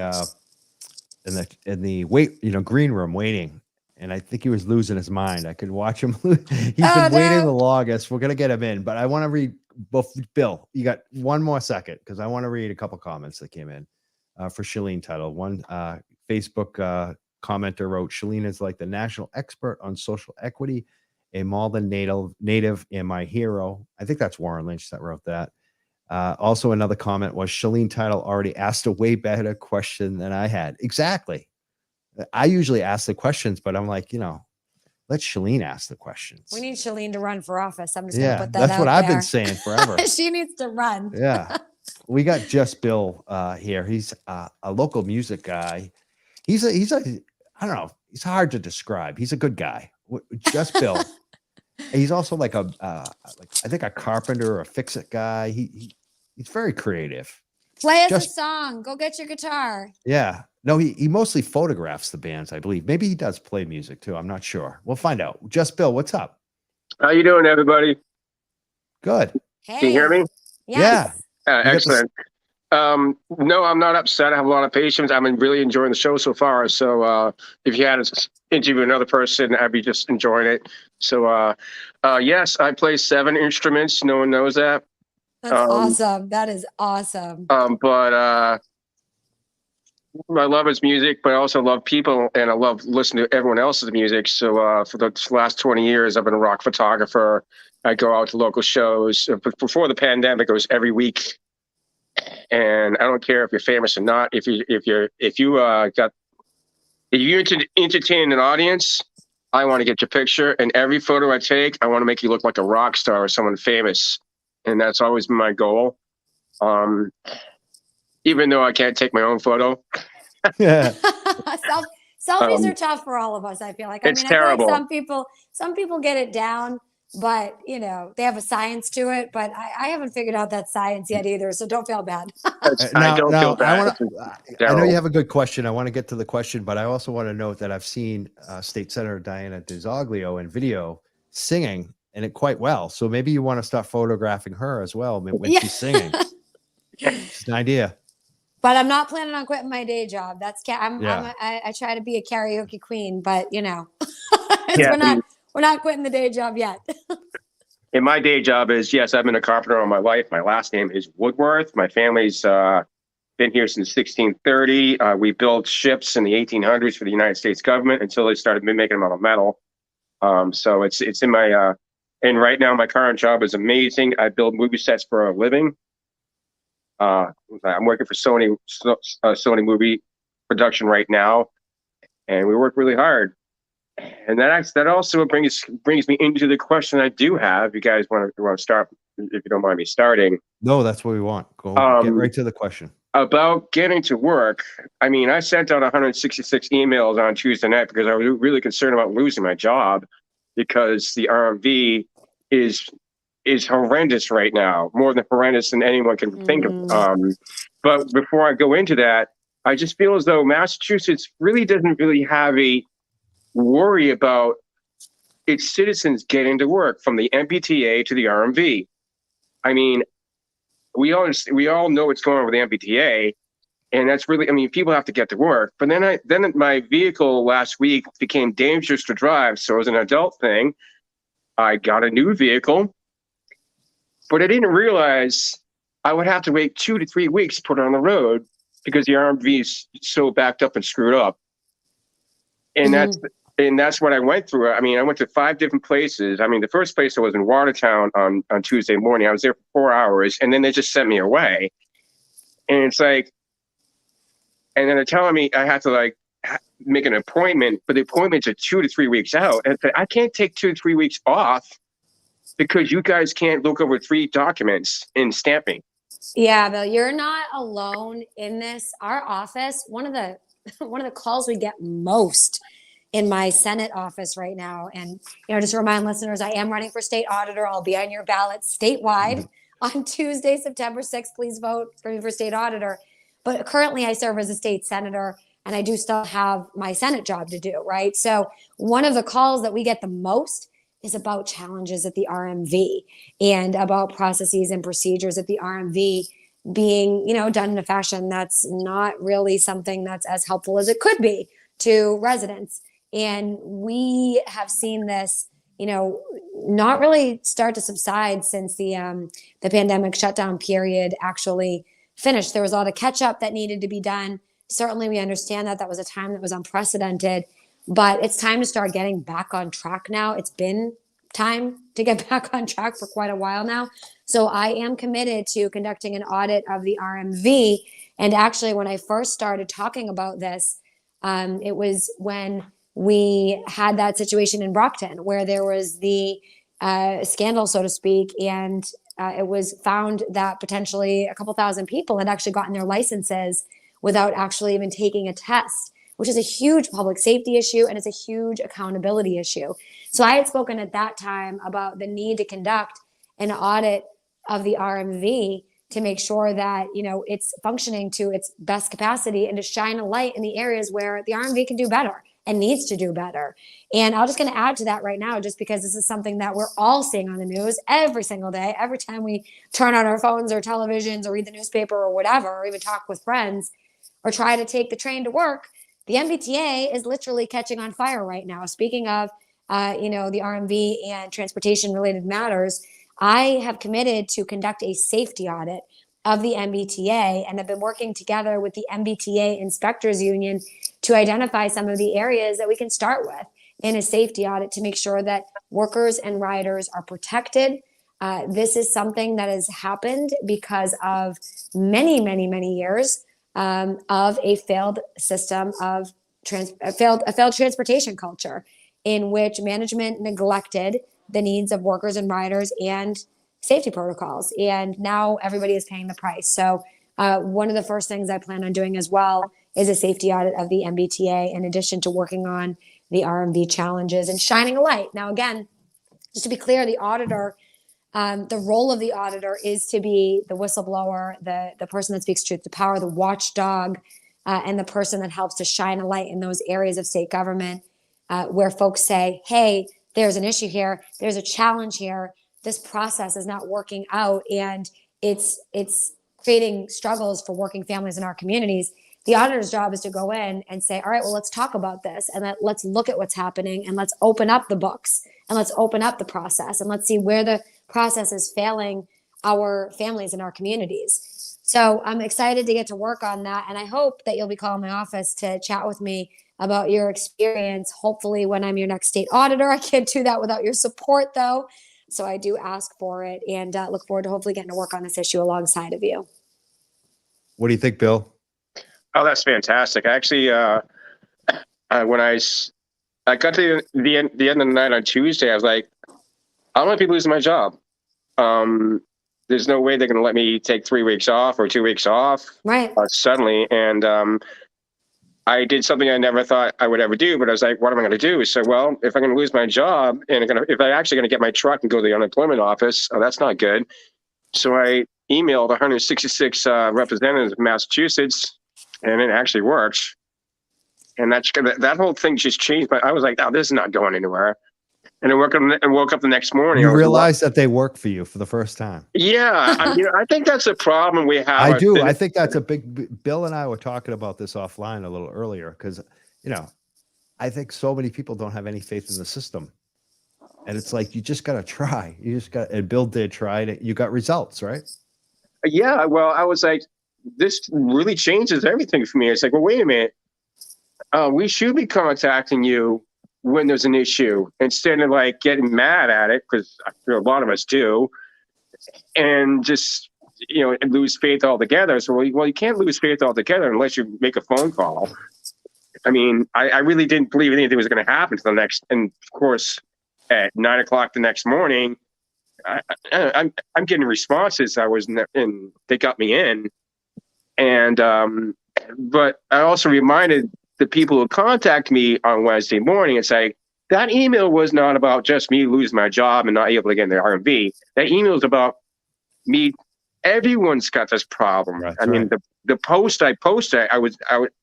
green room waiting, and I think he was losing his mind. I could watch him. He's been waiting the longest. We're gonna get him in, but I want to read both. Bill, you got one more second because I want to read a couple comments that came in for Shalene title. One Facebook commenter wrote, "Shalene is like the national expert on social equity, a Malden native, and my hero." I think that's Warren Lynch that wrote that. Also, another comment was, Shalene Title already asked a way better question than I had. Exactly. I usually ask the questions, but I'm like, let Shalene ask the questions. We need Shalene to run for office. I'm just going to put that that's out what I've there. been saying forever. She needs to run. Yeah. We got Just Bill here. He's a local music guy. He's I don't know. He's hard to describe. He's a good guy. Just Bill. He's also like I think a carpenter or a fix-it guy. He's very creative. Play us a song. Go get your guitar. Yeah. No, he mostly photographs the bands, I believe. Maybe he does play music too. I'm not sure. We'll find out. Just Bill, what's up? How you doing, everybody? Good. Hey. Can you hear me? Yes. Yeah. Excellent. No, I'm not upset. I have a lot of patience. I'm really enjoying the show so far. So if you had to interview another person, I'd be just enjoying it. So yes, I play 7 instruments. No one knows that. That's awesome. That is awesome. But I love his music, but I also love people, and I love listening to everyone else's music. So for the last 20 years, I've been a rock photographer. I go out to local shows. Before the pandemic, it was every week. And I don't care if you're famous or not. If you entertain an audience, I want to get your picture. And every photo I take, I want to make you look like a rock star or someone famous. And that's always been my goal. Even though I can't take my own photo. Yeah. Selfies are tough for all of us, I feel like. It's I terrible. feel like some people get it down, but they have a science to it. But I haven't figured out that science yet either, so don't feel bad. I don't feel bad. I know you have a good question. I want to get to the question, but I also want to note that I've seen State Senator Diana DiZoglio in video singing, and it quite well. So maybe you want to start photographing her as well when she's singing. It's an idea. But I'm not planning on quitting my day job. I try to be a karaoke queen, but we're not quitting the day job yet. And my day job is, yes, I've been a carpenter all my life. My last name is Woodworth. My family's been here since 1630. We built ships in the 1800s for the United States government until they started making them out of metal. So it's in my and right now my current job is amazing. I build movie sets for a living. I'm working for Sony movie production right now, and we work really hard. And that also brings me into the question I do have. You guys want to start, if you don't mind me starting? No, that's what we want. Go get right to the question. About getting to work. I mean, I sent out 166 emails on Tuesday night because I was really concerned about losing my job because the RMV is horrendous right now, more than horrendous than anyone can think of. But before I go into that, I just feel as though Massachusetts really doesn't really have a worry about its citizens getting to work, from the MBTA to the RMV. I mean, we all know what's going on with the MBTA, And that's really, I mean, people have to get to work. But then my vehicle last week became dangerous to drive. So as an adult thing, I got a new vehicle, but I didn't realize I would have to wait 2 to 3 weeks to put it on the road because the RMV is so backed up and screwed up. And that's what I went through. I mean, I went to 5 different places. I mean, the first place I was in Watertown on Tuesday morning. I was there for 4 hours, and then they just sent me away. And it's like, and then they're telling me I have to like make an appointment, but the appointments are 2 to 3 weeks out. And I can't take 2 to 3 weeks off because you guys can't look over 3 documents in stamping. Yeah, Bill, you're not alone in this. Our office, one of the calls we get most in my Senate office right now. And, just to remind listeners, I am running for state auditor. I'll be on your ballot statewide on Tuesday, September 6th. Please vote for me for state auditor. But currently I serve as a state senator, and I do still have my Senate job to do, right? So one of the calls that we get the most is about challenges at the RMV and about processes and procedures at the RMV being, done in a fashion that's not really something that's as helpful as it could be to residents. And we have seen this, not really start to subside since the pandemic shutdown period actually finished. There was a lot of catch up that needed to be done. Certainly, we understand that was a time that was unprecedented, but it's time to start getting back on track now. It's been time to get back on track for quite a while now. So I am committed to conducting an audit of the RMV. And actually, when I first started talking about this, it was when we had that situation in Brockton where there was the scandal, so to speak, and it was found that potentially a couple thousand people had actually gotten their licenses without actually even taking a test, which is a huge public safety issue and it's a huge accountability issue. So I had spoken at that time about the need to conduct an audit of the RMV to make sure that, it's functioning to its best capacity and to shine a light in the areas where the RMV can do better and needs to do better. And I'm just going to add to that right now, just because this is something that we're all seeing on the news every single day. Every time we turn on our phones or televisions or read the newspaper or whatever, or even talk with friends or try to take the train to work, the MBTA is literally catching on fire right now. Speaking of, the RMV and transportation related matters, I have committed to conduct a safety audit of the MBTA and have been working together with the MBTA Inspectors Union to identify some of the areas that we can start with in a safety audit to make sure that workers and riders are protected. This is something that has happened because of many, many, many years of a failed system of a failed transportation culture in which management neglected the needs of workers and riders and safety protocols. And now everybody is paying the price. So one of the first things I plan on doing as well is a safety audit of the MBTA, in addition to working on the RMV challenges and shining a light. Now, again, just to be clear, the auditor, the role of the auditor is to be the whistleblower, the person that speaks truth to power, the watchdog, and the person that helps to shine a light in those areas of state government where folks say, hey, there's an issue here, there's a challenge here, this process is not working out, and it's creating struggles for working families in our communities. The auditor's job is to go in and say, all right, well, let's talk about this and let's look at what's happening and let's open up the books and let's open up the process and let's see where the process is failing our families and our communities. So I'm excited to get to work on that. And I hope that you'll be calling my office to chat with me about your experience. Hopefully when I'm your next state auditor. I can't do that without your support though. So I do ask for it and look forward to hopefully getting to work on this issue alongside of you. What do you think, Bill? Oh, that's fantastic. Actually, when I got to the end of the night on Tuesday, I was like, I don't want people losing my job. There's no way they're going to let me take 3 weeks off or 2 weeks off suddenly. And I did something I never thought I would ever do, but I was like, what am I going to do? So, well, if I'm going to lose my job and if I'm actually going to get my truck and go to the unemployment office, that's not good. So I emailed 166 representatives of Massachusetts, and it actually works. And that whole thing just changed. But I was like, oh, this is not going anywhere. And I woke up the next morning. You I was realize that they work for you for the first time. Yeah, I think that's a problem we have. I do. I think that's a big. Bill and I were talking about this offline a little earlier because, I think so many people don't have any faith in the system, and it's like you just got to try. You just got. And Bill did try it. You got results, right? Yeah. Well, I was like, this really changes everything for me. It's like, well, wait a minute. We should be contacting you when there's an issue instead of like getting mad at it, because I feel a lot of us do, and just lose faith altogether. So well, you can't lose faith altogether unless you make a phone call. I mean, I really didn't believe anything was going to happen to the next, and of course, at 9 o'clock the next morning, I'm getting responses. And they got me in, and but I also reminded the people who contact me on Wednesday morning and say, that email was not about just me losing my job and not able to get in the RMV. That email is about me. Everyone's got this problem. That's I mean, the post I posted,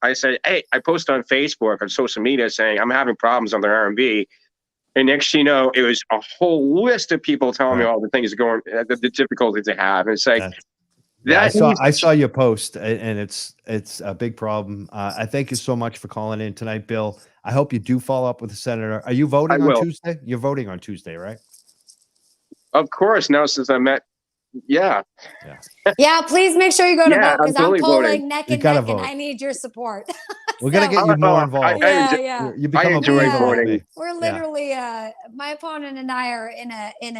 I said, hey, I posted on Facebook, on social media saying I'm having problems on the RMV. And next thing you know, it was a whole list of people telling me all the things the difficulties they have. And it's like, I saw your post, and it's a big problem. I thank you so much for calling in tonight, Bill. I hope you do follow up with the senator. Are you voting on Tuesday? You're voting on Tuesday, right? Of course. Now, since I met, Yeah, please make sure you go to vote, because I'm totally polling voting. neck You and gotta neck, and vote. I need your support. We're gonna get you more involved. You become I a enjoy believer with voting. me. We're literally my opponent and I are in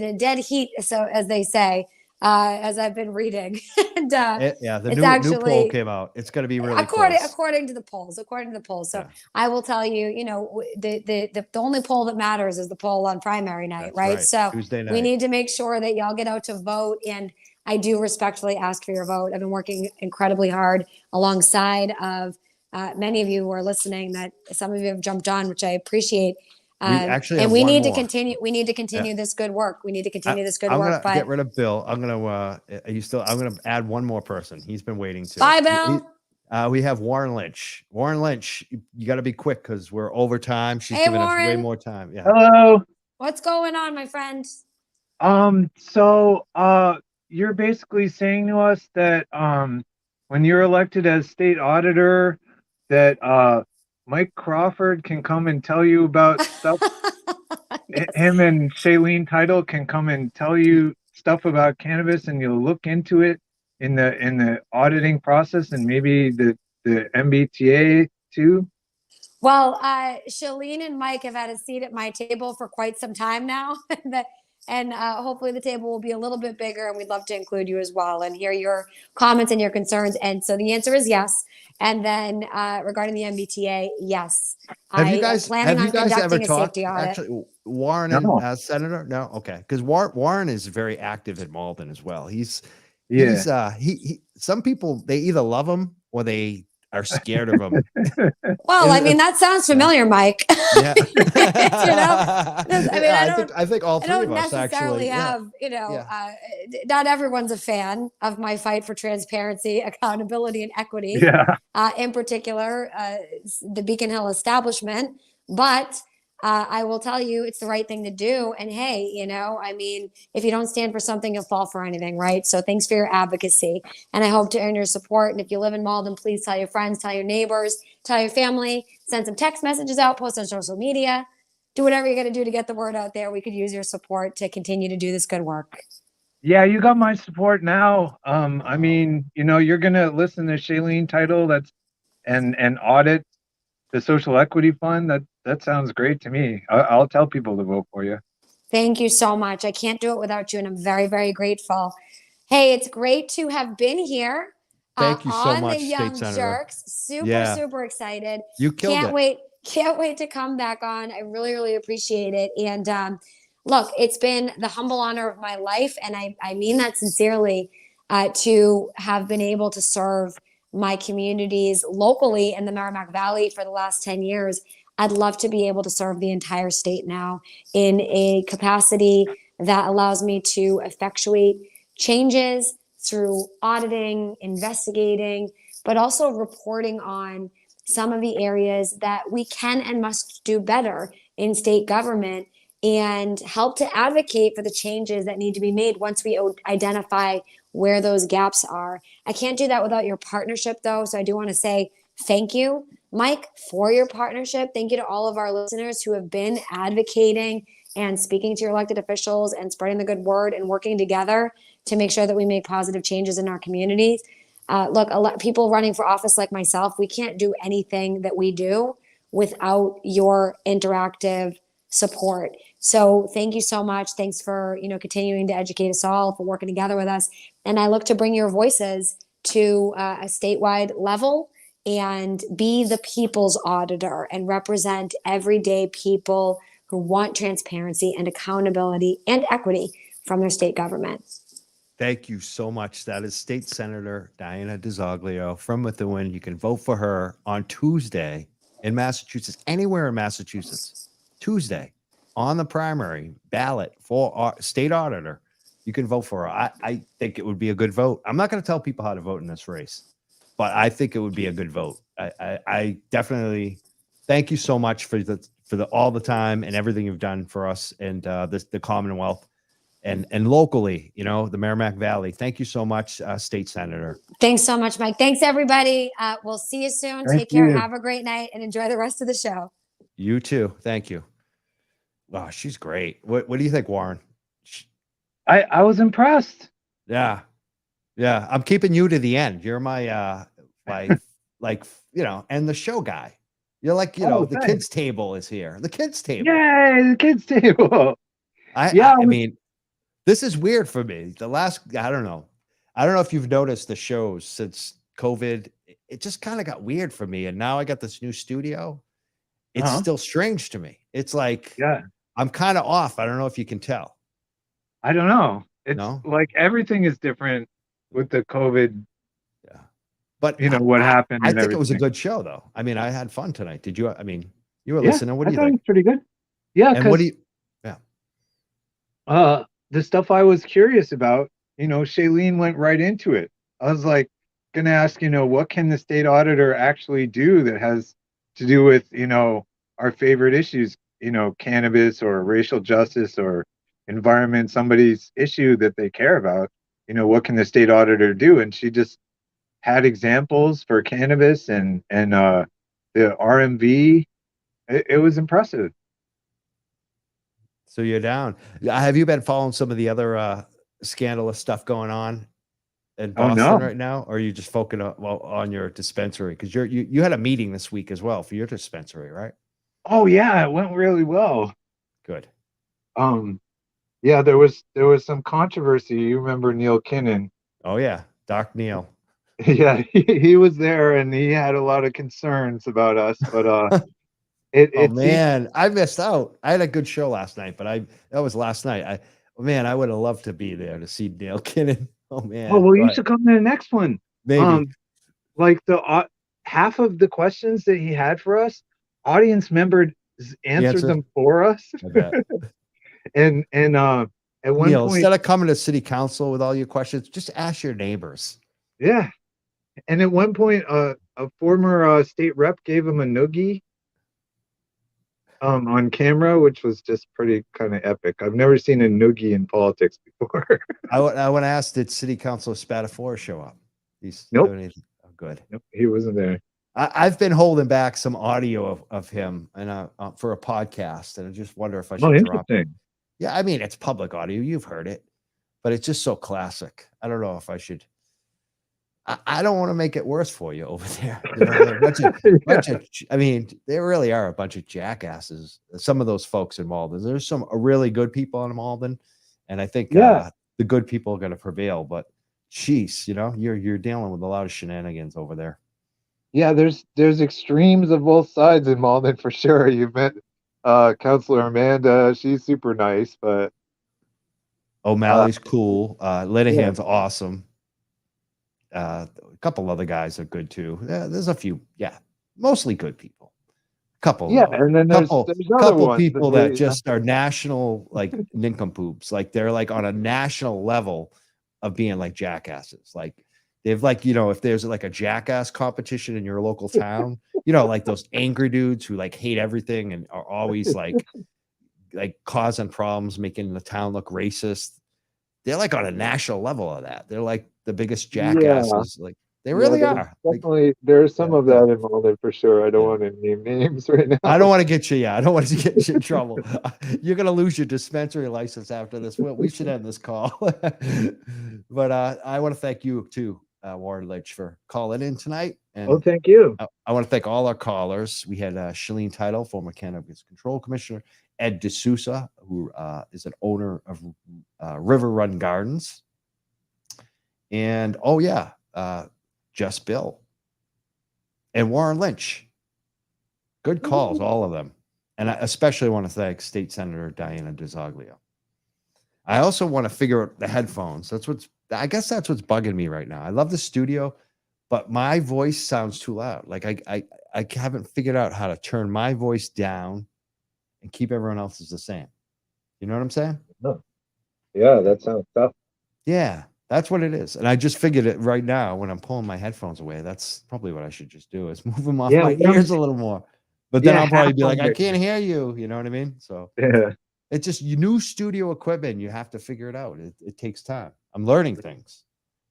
a dead heat, so as they say, as I've been reading. And The it's new actually poll came out. It's going to be really close. according to the polls. So I will tell you, the only poll that matters is the poll on primary night, That's right? So Tuesday night. we need to make sure that y'all get out to vote, and I do respectfully ask for your vote. I've been working incredibly hard alongside of many of you who are listening, that some of you have jumped on, which I appreciate. We actually and have we one need to more. continue. We need to continue this good work. We need to continue this good I'm work. gonna get rid of Bill. I'm gonna add one more person. He's been waiting to. Bye, Bill. We have Warren Lynch. Warren Lynch, you got to be quick because we're over time. She's Hey, giving us way Warren. more time. Yeah. Hello. What's going on, my friend? So you're basically saying to us that when you're elected as state auditor, that Mike Crawford can come and tell you about stuff. Him and Shailene Title can come and tell you stuff about cannabis, and you'll look into it in the auditing process, and maybe the MBTA too. Well, Shailene and Mike have had a seat at my table for quite some time now. And hopefully the table will be a little bit bigger, and we'd love to include you as well and hear your comments and your concerns. And so the answer is yes. And then regarding the MBTA, yes. Have you guys planning on conducting ever a talked? safety audit. Actually, Warren as senator? No, okay, because Warren is very active in Malden as well. He some people, they either love him or they are scared of him. Well, I mean, that sounds familiar, Mike. Yeah. I think all three of us necessarily actually have, not everyone's a fan of my fight for transparency, accountability, and equity. Yeah. In particular, the Beacon Hill establishment. But I will tell you, it's the right thing to do. And hey, if you don't stand for something, you'll fall for anything, right? So thanks for your advocacy. And I hope to earn your support. And if you live in Malden, please tell your friends, tell your neighbors, tell your family, send some text messages out, post on social media, do whatever you're going to do to get the word out there. We could use your support to continue to do this good work. Yeah, you got my support now. I mean, you're gonna listen to Shailene Title and audit the Social Equity Fund. That sounds great to me. I'll tell people to vote for you. Thank you so much. I can't do it without you, and I'm very, very grateful. Hey, it's great to have been here. Thank you so on much, the Young State Senator. Jerks. Super excited. You killed Can't wait to come back on. I really, really appreciate it. And look, it's been the humble honor of my life, and I mean that sincerely, to have been able to serve my communities locally in the Merrimack Valley for the last 10 years. I'd love to be able to serve the entire state now in a capacity that allows me to effectuate changes through auditing, investigating, but also reporting on some of the areas that we can and must do better in state government. and help to advocate for the changes that need to be made once we identify where those gaps are. I can't do that without your partnership, though. So I do want to say thank you, Mike, for your partnership. Thank you to all of our listeners who have been advocating and speaking to your elected officials and spreading the good word and working together to make sure that we make positive changes in our communities. Look, a lot people running for office like myself, we can't do anything that we do without your interactive support. So thank you so much. Thanks for, continuing to educate us all, for working together with us. And I look to bring your voices to a statewide level and be the people's auditor and represent everyday people who want transparency and accountability and equity from their state government. Thank you so much. That is State Senator Diana DiZoglio from Methuen. You can vote for her on Tuesday in Massachusetts, anywhere in Massachusetts. Tuesday on the primary ballot for our state auditor. You can vote for her. I think it would be a good vote. I'm not going to tell people how to vote in this race, but I think it would be a good vote. I definitely thank you so much for all the time and everything you've done for us and the Commonwealth. And locally, the Merrimack Valley. Thank you so much, State Senator. Thanks so much, Mike. Thanks, everybody. We'll see you soon. Take care. Have a great night and enjoy the rest of the show. You too. Thank you. Oh, she's great. What do you think, Warren? I was impressed. Yeah. Yeah. I'm keeping you to the end. You're my and the show guy. You're like, the kids table is here. The kids table. Yay, the kids table. I mean, this is weird for me. I don't know if you've noticed the shows since COVID, it just kind of got weird for me. And now I got this new studio. It's still strange to me. It's like, I'm kind of off. I don't know if you can tell. I don't know. It's like everything is different with the COVID. Yeah. But what happened. I think it was a good show though. I mean, I had fun tonight. Did you? I mean, you were listening. What do you think? It was pretty good. Yeah. And what do you, the stuff I was curious about, Shailene went right into it. I was like, going to ask, what can the state auditor actually do that has to do with, our favorite issues, cannabis or racial justice or environment, somebody's issue that they care about, what can the state auditor do? And she just had examples for cannabis and the RMV. It was impressive. So you're down. Have you been following some of the other scandalous stuff going on in Boston right now? Or are you just focusing on your dispensary? Because you had a meeting this week as well for your dispensary, right? Oh yeah, it went really well. Good. Yeah, there was some controversy. You remember Neil Kinnan? Oh yeah, Doc Neil. Yeah, he was there and he had a lot of concerns about us, but I missed out. I had a good show last night, but that was last night. I would have loved to be there to see Neil Kinnan. Oh man. Oh well, you should come to the next one. Maybe. Like the half of the questions that he had for us, audience members answered them for us. I bet. and at one Neil, point, instead of coming to city council with all your questions, just ask your neighbors. Yeah. And at one point, a former state rep gave him a noogie. On camera, which was just pretty kind of epic. I've never seen a noogie in politics before. I would ask, did City Councilor Spatafora show up? Nope. Oh, good. Nope, he wasn't there. I've been holding back some audio of him and for a podcast, and I just wonder if I should drop it. Yeah, I mean, it's public audio. You've heard it, but it's just so classic. I don't know if I should. I don't want to make it worse for you over there. I mean, they really are a bunch of jackasses. Some of those folks in Malden. There's some really good people in Malden, and I think the good people are going to prevail. But, geez, you're dealing with a lot of shenanigans over there. Yeah, there's extremes of both sides in Malden for sure. You've met Councilor Amanda. She's super nice, but O'Malley's cool. Linehan's awesome. A couple other guys are good too. There's a few, mostly good people. And then there's couple people that just are national like nincompoops. Like they're like on a national level of being like jackasses. Like they've like, if there's like a jackass competition in your local town, like those angry dudes who like hate everything and are always like like causing problems, making the town look racist. They're like on a national level of that. They're like the biggest jackasses. Like they really are. Like, Definitely, there's some of yeah. that involved in for sure. I don't Yeah. want to name names right now. I don't want to get you. Yeah, I don't want to get you in trouble. You're gonna lose your dispensary license after this. We should end this call. But I want to thank you too, Warren Lynch, for calling in tonight. And Oh, thank you. I want to thank all our callers. We had Shalene Title, former Cannabis Control Commissioner, Ed D'Souza, who is an owner of River Run Gardens, and Just Bill and Warren Lynch. Good calls, all of them. And I especially want to thank State Senator Diana DiZoglio. I also want to figure out the headphones. I guess that's what's bugging me right now. I love the studio, but my voice sounds too loud. Like I haven't figured out how to turn my voice down and keep everyone else's the same. You know what I'm saying? No. Yeah, that sounds tough. Yeah, that's what it is. And I just figured it right now when I'm pulling my headphones away. That's probably what I should just do is move them off my ears a little more. But then I'll probably be like, I can't hear you. You know what I mean? So Yeah. it's just new studio equipment. You have to figure it out. It takes time. I'm learning things.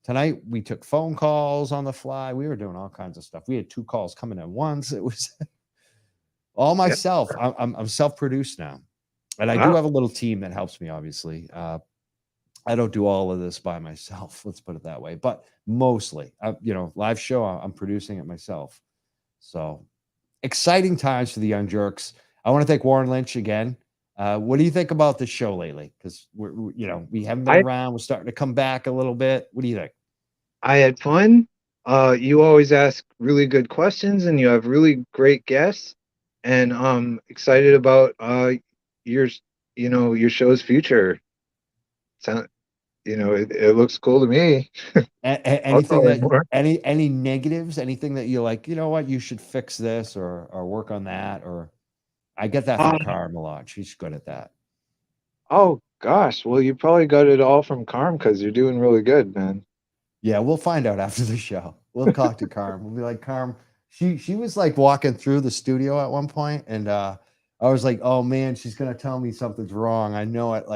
Tonight we took phone calls on the fly. We were doing all kinds of stuff. We had 2 calls coming at once. It was all myself. I'm self-produced now. And I do have a little team that helps me, obviously. I don't do all of this by myself. Let's put it that way. But mostly, live show, I'm producing it myself. So exciting times for the Young Jerks. I want to thank Warren Lynch again. What do you think about the show lately? Because we haven't been around. We're starting to come back a little bit. What do you think? I had fun. You always ask really good questions, and you have really great guests. And I'm excited about your show's future. It looks cool to me. Anything that any negatives? Anything that you're like, you know what, you should fix this or work on that? Or I get that from Carm a lot. She's good at that. Oh gosh, well, you probably got it all from Carm because you're doing really good, man. Yeah, we'll find out after the show. We'll talk to Carm. We'll be like, Carm. She was like walking through the studio at one point, and I was like, oh man, she's gonna tell me something's wrong. I know it.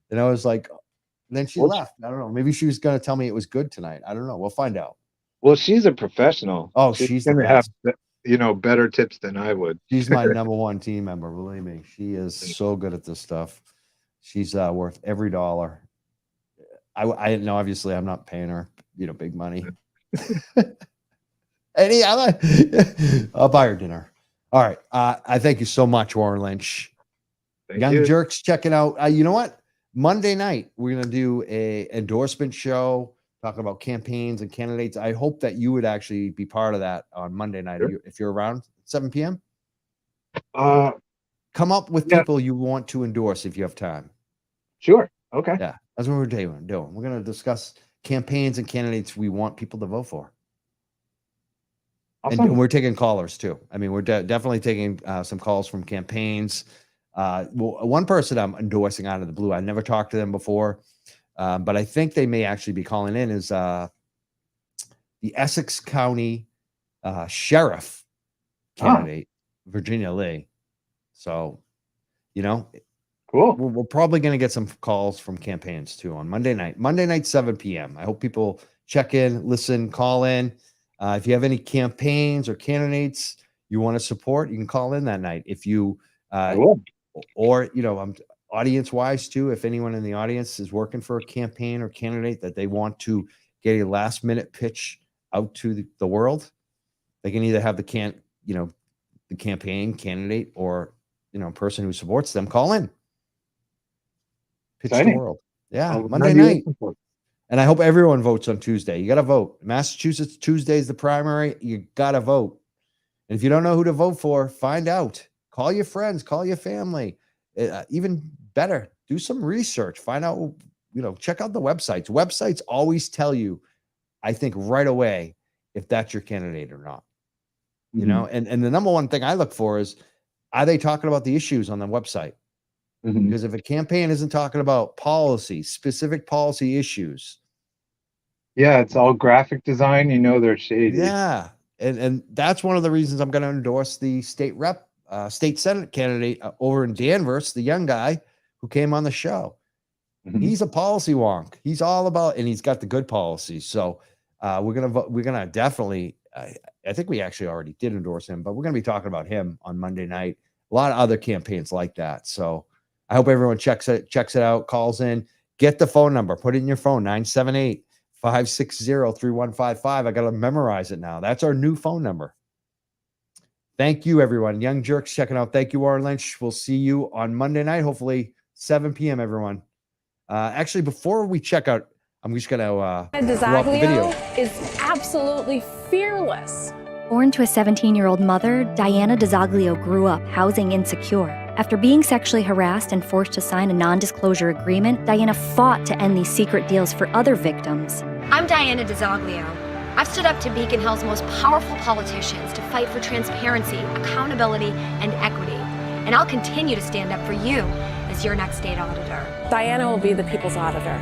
And I was like, and then she left. I don't know. Maybe she was gonna tell me it was good tonight. I don't know. We'll find out. Well, she's a professional. Oh, she's gonna the have best. Better tips than I would. She's my number one team member. Believe me, she is so good at this stuff. She's worth every dollar. I know. Obviously, I'm not paying her, big money. I'll buy her dinner. All right. I thank you so much, Warren Lynch. Young Jerks, check it out. You know what? Monday night, we're going to do a endorsement show talking about campaigns and candidates. I hope that you would actually be part of that on Monday night. Sure. If you're around 7 p.m. Come up with people you want to endorse if you have time. Sure. Okay. Yeah. That's what we're doing. We're going to discuss campaigns and candidates we want people to vote for. Awesome. And we're taking callers too. I mean, we're definitely taking some calls from campaigns. One person I'm endorsing out of the blue, I never talked to them before, but I think they may actually be calling in is the Essex County Sheriff candidate, Virginia Lee. So, cool. We're probably going to get some calls from campaigns too on Monday night, 7 p.m. I hope people check in, listen, call in. If you have any campaigns or candidates you want to support, you can call in that night. If you, or, I'm audience wise too. If anyone in the audience is working for a campaign or candidate that they want to get a last minute pitch out to the world, they can either have the campaign candidate or, person who supports them call in. Pitch the world. Yeah. Monday night. And I hope everyone votes on Tuesday. You got to vote. Massachusetts, Tuesday is the primary. You got to vote. And if you don't know who to vote for, find out. Call your friends, call your family. Even better, do some research. Find out, check out the websites. Websites always tell you, I think, right away if that's your candidate or not. And the number one thing I look for is, are they talking about the issues on the website? Because if a campaign isn't talking about policy, specific policy issues. Yeah, it's all graphic design. They're shady. Yeah. And that's one of the reasons I'm going to endorse the state rep state senate candidate over in Danvers, the young guy who came on the show. He's a policy wonk. He's all about, and he's got the good policies. So we're gonna definitely. I think we actually already did endorse him, but we're gonna be talking about him on Monday night. A lot of other campaigns like that. So I hope everyone checks it out, calls in, get the phone number, put it in your phone, 978-560-3155. I got to memorize it now. That's our new phone number. Thank you, everyone. Young Jerks checking out. Thank you, Warren Lynch. We'll see you on Monday night, hopefully 7 p.m., everyone. Actually, before we check out, I'm just going to throw up the video. DiZoglio is absolutely fearless. Born to a 17-year-old mother, Diana DiZoglio grew up housing insecure. After being sexually harassed and forced to sign a non-disclosure agreement, Diana fought to end these secret deals for other victims. I'm Diana DiZoglio. I've stood up to Beacon Hill's most powerful politicians to fight for transparency, accountability, and equity. And I'll continue to stand up for you as your next state auditor. Diana will be the people's auditor.